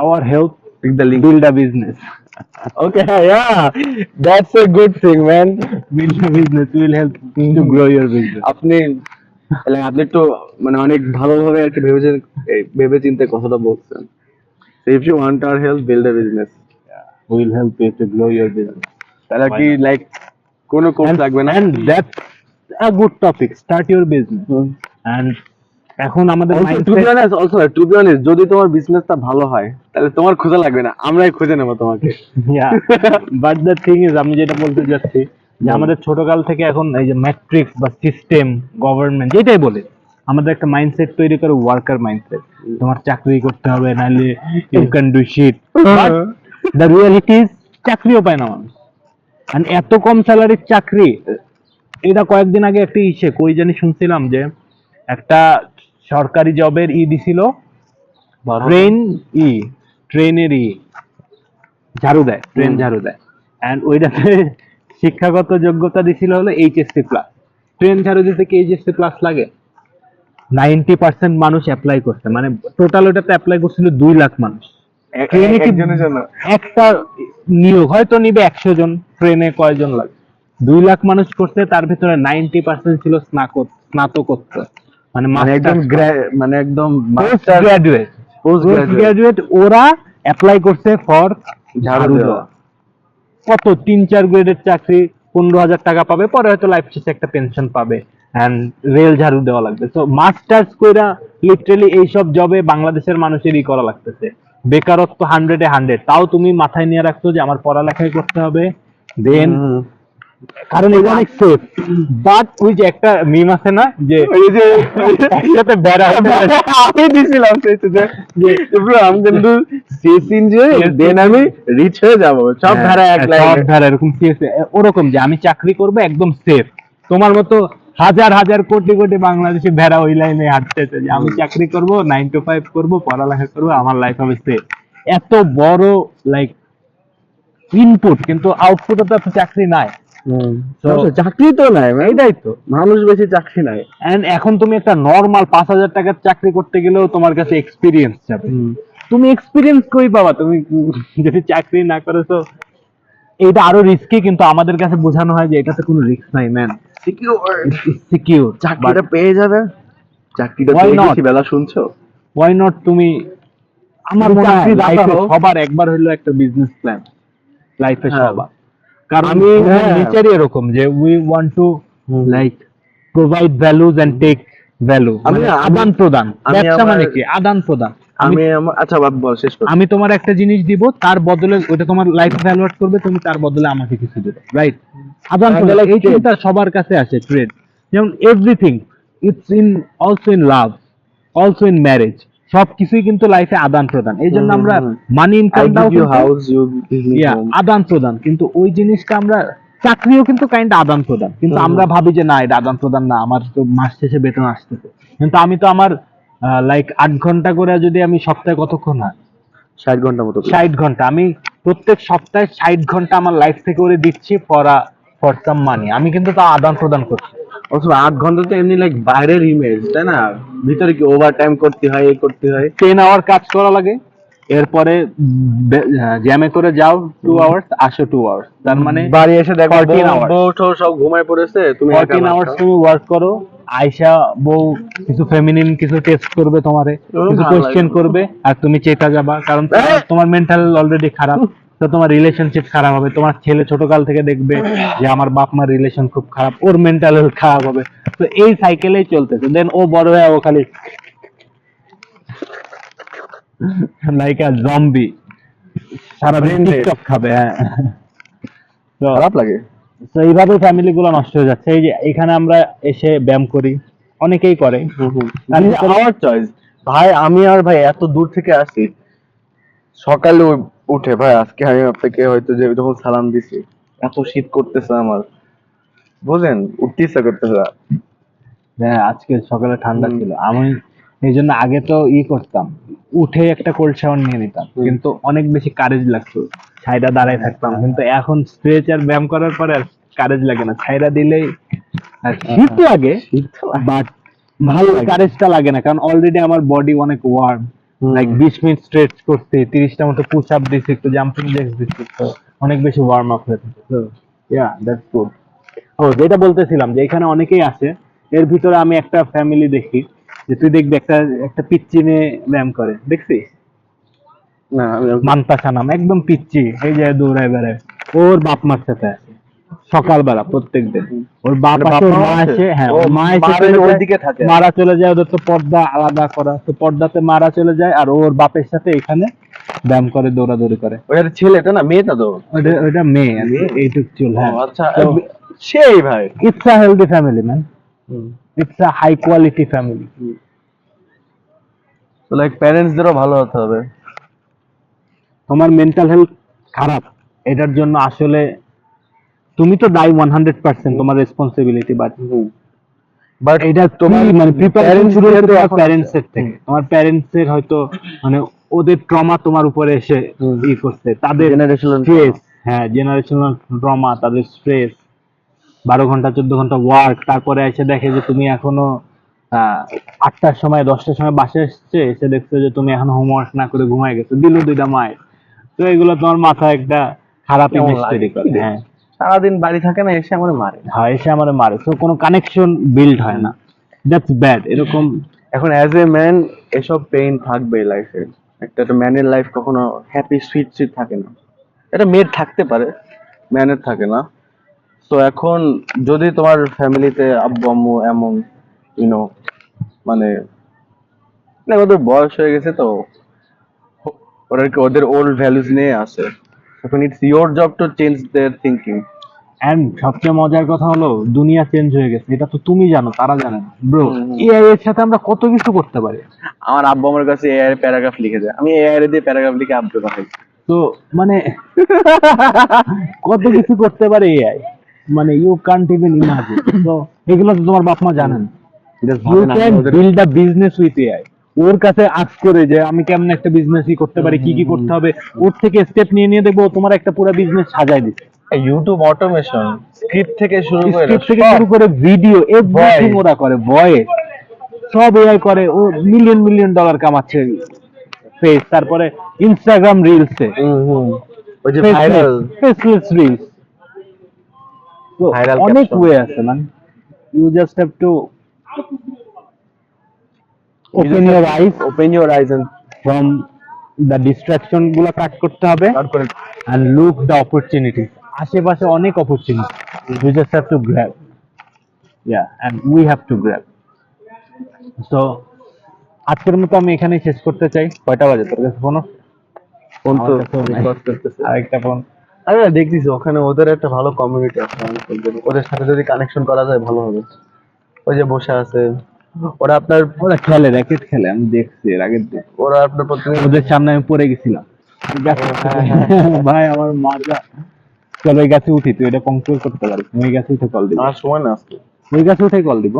our help, click the link. build a business. Okay, yeah, that's a good thing, man. Build a business will help to grow your business. আপনি আপনি একটু মানে অনেক ভালোভাবে একটা ভেবে চিন্তে কথাটা বলছেন। So if you want our help, build a business. Will help you to grow your business. তাহলে কি লাইক কোনো কোর্স লাগবে না? And that's a good topic. Start your business. And এখন আমাদের To be honest, also to be honest, যদি তোমার বিজনেসটা ভালো হয় তাহলে তোমার খোঁজা লাগবে না, আমরাই খুঁজে নেবো তোমাকে। yeah, but the thing is, আমি যেটা বলতে যাচ্ছি যে আমাদের ছোটকাল থেকে এখন এই যে ম্যাট্রিক্স বা সিস্টেম, গভর্নমেন্ট যেটাই বলে, আমাদের একটা মাইন্ডসেট তৈরি করে, ওয়ার্কার মাইন্ডসেট। তোমার চাকরি করতে হবে, নাহলে you can do shit. But the reality is চাকরিও পায় না মানুষ। আর এত কম স্যালারির চাকরি, এটা কয়েকদিন আগে একটা কই জানি শুনছিলাম যে একটা সরকারি জবের দিছিল, ট্রেনের ঝাড়ু দেয়, ট্রেন ঝাড়ু দেয়, এন্ড ওইটাতে শিক্ষাগত যোগ্যতা দিছিল হলো এইচএসসি প্লাস। ট্রেন ঝাড়ু দিতে কি এইচএসসি প্লাস লাগে? 90% মানুষ অ্যাপ্লাই করছে, মানে টোটাল ওটাতে অ্যাপ্লাই করছিল 2 লাখ মানুষ। ট্রেনে কি একজনের জন্য? একটা নিয়োগ হয়তো নিবে 100 জন, ট্রেনে কয়জন লাগে? 2 লাখ মানুষ করছে, তার ভিতরে 90% ছিল স্নাতকোত্তর, মানে মানে একদম মানে একদম পোস্ট গ্রাজুয়েট। ওরা অ্যাপ্লাই করছে ফর ঝাড়ু দেওয়া। কত 3-4 গ্রেডের চাকরি, 15,000 টাকা পাবে, পরে হয়তো লাইফ শেষে একটা পেনশন পাবে, এন্ড রেল ঝাড়ু দেওয়া লাগবে। তো মাস্টার্স কইরা লিটারালি এইসব জবে বাংলাদেশের মানুষেরই করা লাগতেছে। বেকারত্ব 100-এ 100। তাও তুমি মাথায় নিয়ে রাখছো যে আমার পড়ালেখাই করতে হবে, দেন কারণ এটা অনেক সেফ। বাট ওই যে একটা মিম আছে না, যে ওই যে একসাথে বেড়া আমি দিছিলাম যে ব্রো আমি কিন্তু সিএস ইঞ্জিনিয়ার, দেন আমি রিচ হয়ে যাব, সব ধারা এক সব লাইনে। ধারা এরকম ওরকম যে আমি চাকরি করব একদম সেফ। তোমার মতো হাজার হাজার কোটি কোটি বাংলাদেশি ভেড়া ওই লাইনে হাঁটতেছে যে আমি চাকরি করব, 9 to 5 করব, পড়ালেখা করব, আমার লাইফ হবে সেফ। এত বড় লাইক ইনপুট, কিন্তু আউটপুটে তো চাকরি নাই। চাকরি তো নাই, এটাই তো, মানুষ বেশি চাকরি নাই। এন্ড এখন তুমি একটা নরমাল 5,000 টাকার চাকরি করতে গেলেও তোমার কাছে এক্সপিরিয়েন্স যাবে। তুমি এক্সপিরিয়েন্স কই পাবা তুমি যদি চাকরি না করো? তো এটা আরো রিস্কি, কিন্তু আমাদের কাছে বোঝানো হয় যে এটাতে কোনো রিস্ক নাই, ম্যান, সিকিউর। চাকরিটা পেয়ে যাবে, চাকরিটা Why পেয়ে not? গেছি, বেলা শুনছো? Why not? তুমি, আমার তুমি মনে হয় চাকরিদাতা লাইফে হও। সবার একবার হলো একটা বিজনেস প্ল্যান লাইফে হ্যাঁ। সবার। কারণ আমি, হ্যাঁ। নেচারই এরকম যে we want to like provide values and take value, আমি- আদান প্রদান। আমি ব্যবসা মানে আমার- কি? আদান প্রদান। আচ্ছা বাদ বল, শেষ কর। আমি তোমার একটা জিনিস দিব, তার বদলে ওটা তোমার লাইফ ভ্যালু অ্যাড করবে, তুমি তার বদলে আমাকে কিছু দেবে, রাইট? আদান প্রদান, এই চিন্তা সবার কাছে আসে। ট্রেড যেমন everything, it's in also in love, also in marriage, সবকিছুই কিন্তু লাইফে আদান প্রদান। এই জন্য আমরা মানি I ইনকাম দাও give you house, you give me home. আদান প্রদান, কিন্তু ওই জিনিসটা আমরা, চাকরিও কিন্তু কাইন্ড আদান প্রদান, কিন্তু আমরা ভাবি যে না এটা আদান প্রদান না, আমার তো মাস শেষে বেতন আসতেছে। কিন্তু আমি তো আমার লাইক 8 ঘন্টা করে, যদি আমি সপ্তাহে কতক্ষণ হয়, 60 ঘন্টা মতো। 60 ঘন্টা, আমি প্রত্যেক সপ্তাহে 60 ঘন্টা আমার লাইফ থেকে ওরে দিচ্ছি ফর সাম মানি। আমি কিন্তু তা আদান প্রদান করছি। অথবা 8 ঘন্টা তো এমনি লাইক বাইরের ইমেজ, তাই না? ভিতরে কি ওভার টাইম করতে হয়, এই করতে হয়। 10 আওয়ার কাজ করা লাগে, এরপরে জ্যামে করে যাও 2 আওয়ার্স, আসো 2 আওয়ার্স, তার মানে বাড়ি এসে দেখো 14 hours। বউ ঠউ সব ঘুমায় পড়েছে, তুমি একা 14 আওয়ার্স বাঁচো। তুমি ওয়ার্ক করো। আয়শা বউ কিছু ফেমিনিন কিছু টেস্ট করবে তোমারে, কিছু ভালো কোয়েশ্চেন লাগে। করবে, আর তুমি চেতা যাবা, কারণ তোমার মেন্টাল অলরেডি খারাপ। তো তোমার রিলেশনশিপ খারাপ হবে, তোমার ছেলে ছোটকাল থেকে দেখবে যে আমার বাপ মার রিলেশন খুব খারাপ, ওর মেন্টাল হেলথ খারাপ হবে। তো এই সাইকেলেই চলতেছে, দেন ও বড় হয়ে ও খালি লাইক আ জম্বি, সারাদিন Brain dead। টিকটক খাবে। হ্যাঁ, তো খারাপ লাগে। তো এইভাবে ফ্যামিলি গুলো নষ্ট হয়ে যাচ্ছে। এই যে এখানে আমরা এসে ব্যায়াম করি, অনেকেই করে, তার ভিতরে আমার চয়েস ভাই, আমি আর ভাই এত দূর থেকে আসি, সকালে উঠে ভাই আজকে আমি আপনাকে হয়তো যে যখন সালাম দিছি, এত শীত করতেছে আমার, বুঝেন, উঠতে ইচ্ছা করতেছে না। হ্যাঁ, আজকে সকালে ঠান্ডা হুম। ছিল, আমি এই জন্য আগে তো করতাম, উঠে একটা কোল্ড শাওয়ার নিয়ে নিতাম, কিন্তু অনেক বেশি কারেজ লাগতো, ছাইরা দাঁড়ায় থাকতাম। কিন্তু এখন স্ট্রেচ আর ব্যায়াম করার পরে আর কারেজ লাগে না, ছাইরা দিলেই আর শীত লাগে, শীত তো লাগে। বাট ভালো কারেজটা লাগে না, কারণ অলরেডি আমার বডি অনেক ওয়ার্ম। লাইক 20 মিনিট স্ট্রেচ করছি, 30টা মতো পুশ আপ দিছি, একটু জাম্পিং জ্যাক্স দিছি, তো অনেক বেশি ওয়ার্ম আপ হয়ে থাকে। তো ইয়া, দ্যাটস গুড। ও, যেটা বলতেছিলাম যে এখানে অনেকেই আছে, এর ভিতরে আমি একটা ফ্যামিলি দেখি, যে তুই দেখবি একটা একটা পিচ্চি মেয়ে ব্যায়াম করে, দেখছিস? না আমি মান্তাসা নাম, একদম পিচ্চি, এই যে দৌড়ায় বেড়ায়, ওর বাপ মার সাথে আছে সকালবেলা প্রত্যেক দিন। ওর বাপ মানে আসে, বাপ ওর মা মা আছে? আসে, হ্যাঁ ও, ওর মা এসে মারে চলে যায়, ওইদিকে থাকে। মারা চলে যায়, ওদের তো পর্দা আলাদা করা, তো পর্দাতে মারা চলে যায়, আর ওর বাপের সাথে এখানে ব্যায়াম করে, দৌড়াদৌড়ি করে। ওইটা ছেলেটা না, মেয়েটা তো? ওইটা মেয়ে আর কি, মেয়ে? এইটুক চুল। ও হ্যাঁ, আচ্ছা, তো সেই ভাই। It's a healthy family man, it's a high quality family. তো লাইক প্যারেন্টসদেরও ভালো হতে হবে। তোমার মেন্টাল হেলথ খারাপ, এটার জন্য আসলে তুমি তো দায়ী 100%, তোমার রেসপন্সিবিলিটি, বাট বাট এটা তোমার তোমার মানে প্রিপারেশন parents শুরু হচ্ছে যেহেতু তোমার এখন প্যারেন্টস আছে। এর থেকে, তোমার প্যারেন্টস এর হয়তো মানে ওদের ট্রমা তোমার উপরে এসে করছে, তাদের Generational স্ট্রেস, হ্যাঁ জেনারেশনাল ট্রমা, তাদের স্ট্রেস, 12 ঘন্টা 14 ঘন্টা ওয়ার্ক, তারপরে এসে দেখে যে তুমি এখনো 8টার সময় 10টার সময় বাসায় এসছে, এসে দেখছো যে তুমি এখন হোমওয়ার্ক না করে ঘুমায় গেছো, দিল 2টা মায়ের। তো এগুলো তোমার মাথায় একটা খারাপ কেমন ইমেজ লাগে? তৈরি করে। হ্যাঁ, সারাদিন বাড়ি থাকে না, এসে আমার মারে। হ্যাঁ, এসে আমার মারে, তো কোনো কানেকশন বিল্ড হয় না, দ্যাটস ব্যাড। এরকম এখন অ্যাজ এ ম্যান এসব পেইন থাকবে লাইফে। একটা ম্যানের লাইফ কখনো হ্যাপি সুইট সুইট থাকে না। এটা মেয়ের থাকতে পারে, ম্যানের থাকে না। তো এখন যদি তোমার ফ্যামিলিতে আব্বু আম্মু এমন ইউনো মানে like ওদের বয়স হয়ে গেছে, তো ওরা কি ওদের ওল্ড ভ্যালুস নিয়ে আসে, তখন it's your job to change their thinking. And সবচেয়ে মজার কথা হলো, দুনিয়া চেঞ্জ হয়ে গেছে, এটা তো তুমি জানো, তারা জানে না ব্রো। হুম। এআই এর সাথে আমরা কত কিছু করতে পারি। আমার আব্বু আমার কাছে এআই প্যারাগ্রাফ লিখে দেয়, আমি এআই দিয়ে প্যারাগ্রাফ লিখে আব্বু পাঠাই। তো মানে কত কিছু করতে পারে এআই, মানে ইউ কান্ট ইভেন ইমাজিন। তো এগুলো তো তোমার বাপ মা জানেন। Just ইউ ভাবেন আপনি ক্যান ওদের build a business with AI. ওর কাছে আস্ক করে যে আমি কেমন একটা বিজনেস করতে পারি, কি কি করতে হবে, ওর থেকে স্টেপ নিয়ে নিয়ে দেখবো ও তোমার একটা পুরো বিজনেস সাজায় দিচ্ছে। ইউটিউব অটোমেশন, স্ক্রিপ্ট থেকে শুরু করে স্ক্রিপ্ট থেকে সব। শুরু করে ভিডিও, এভরিথিং Voice। ওরা করে, ভয়েস সব এআই করে। ও মিলিয়ন মিলিয়ন ডলার কামাচ্ছে ফেস, তারপরে ইনস্টাগ্রাম রিলসে ওই যে ভাইরাল ফেসলেস রিলস। তো ভাইরাল অনেক ক্যাপশন। ওয়ে আছে man, you just have to open your eyes open your eyes and from the distraction গুলা কাট করতে হবে, স্টার্ট করে। and look the opportunity. আশেপাশে অনেক opportunity, we just have to grab, yeah, and we have to grab. So আজকের মতো আমি এখানেই শেষ করতে চাই। কয়টা বাজে তোর কাছে ফোন? ফোন তো আমার কাছেও নাই। রেকর্ড করতেছে। আরেকটা ফোন। আরে দেখতেছি ওখানে ওদের একটা ভালো কমিউনিটি আছে, ওদের সাথে যদি কানেকশন করা যায় ভালো হবে। ওই যে বসে আছে, ওরা আপনার ওরা খেলে, র্যাকেট খেলে, আমি দেখছি এর আগের দিন, ওরা আপনার প্রতিদিন ওদের সামনে আমি পড়ে গেছিলাম। ভাই আমার মাজা। চল ওই গাছে উঠি, তুই এটা কন্ট্রোল করতে পারিস, আমি ওই গাছে উঠে কল দিব। আমার সময় না আজকে। ওই গাছে উঠে কল দিব।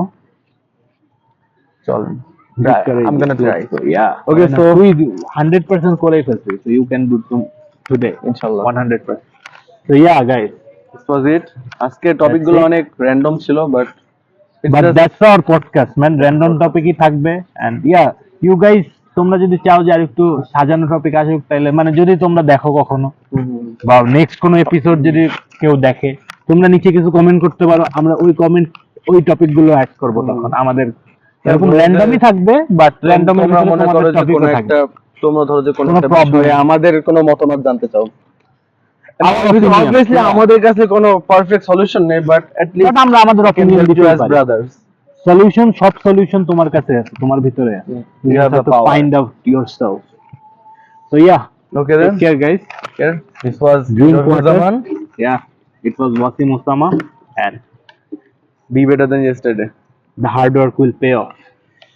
চল, I'm gonna try. Yeah. Okay, so তুই 100% করেই ফেলছিস, so you can do today ইনশাআল্লাহ 100%. So yeah guys, this was it. আজকে টপিক গুলো it. অনেক র্যান্ডম ছিল, but It's but just- that's our podcast man, random টপিকই থাকবে। এন্ড ইয়া, ইউ গাইস, তোমরা যদি চাও যে আর একটু সাজানো টপিক আসুক, তাইলে মানে যদি তোমরা দেখো কখনো বা নেক্সট কোনো এপিসোড যদি কেউ দেখে, তোমরা নিচে কিছু কমেন্ট করতে পারো, আমরা ওই কমেন্ট ওই টপিক গুলো অ্যাড করবো তখন আমাদের। এরকম তারপরে র্যান্ডমই থাকবে, বাট র্যান্ডম তোমরা মনে করো যে কোনো টপিকও থাকবে। একটা, তোমরা ধরো যে কোনো কোনো একটা problem বিষয়ে নেই। আমাদের কোনো মতামত জানতে চাও, Our opinion, অবভিয়াসলি yeah. আমাদের কাছে কোনো পারফেক্ট সলিউশন নেই, বাট অ্যাট বাট লিস্ট আমরা আমাদের অপিনিয়ন দিতে পারি। ব্রাদার্স। সলিউশন, সব সলিউশন তোমার কাছে আছে, তোমার ভিতরে আছে। You You have have the to power. find out yourself. So yeah, Okay then, take care guys. here this was Drink Rafik water. Zaman. Yeah, it was Wasim Osama, and Be better than yesterday. the hard work will pay off.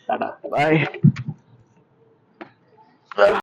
Tada. Bye.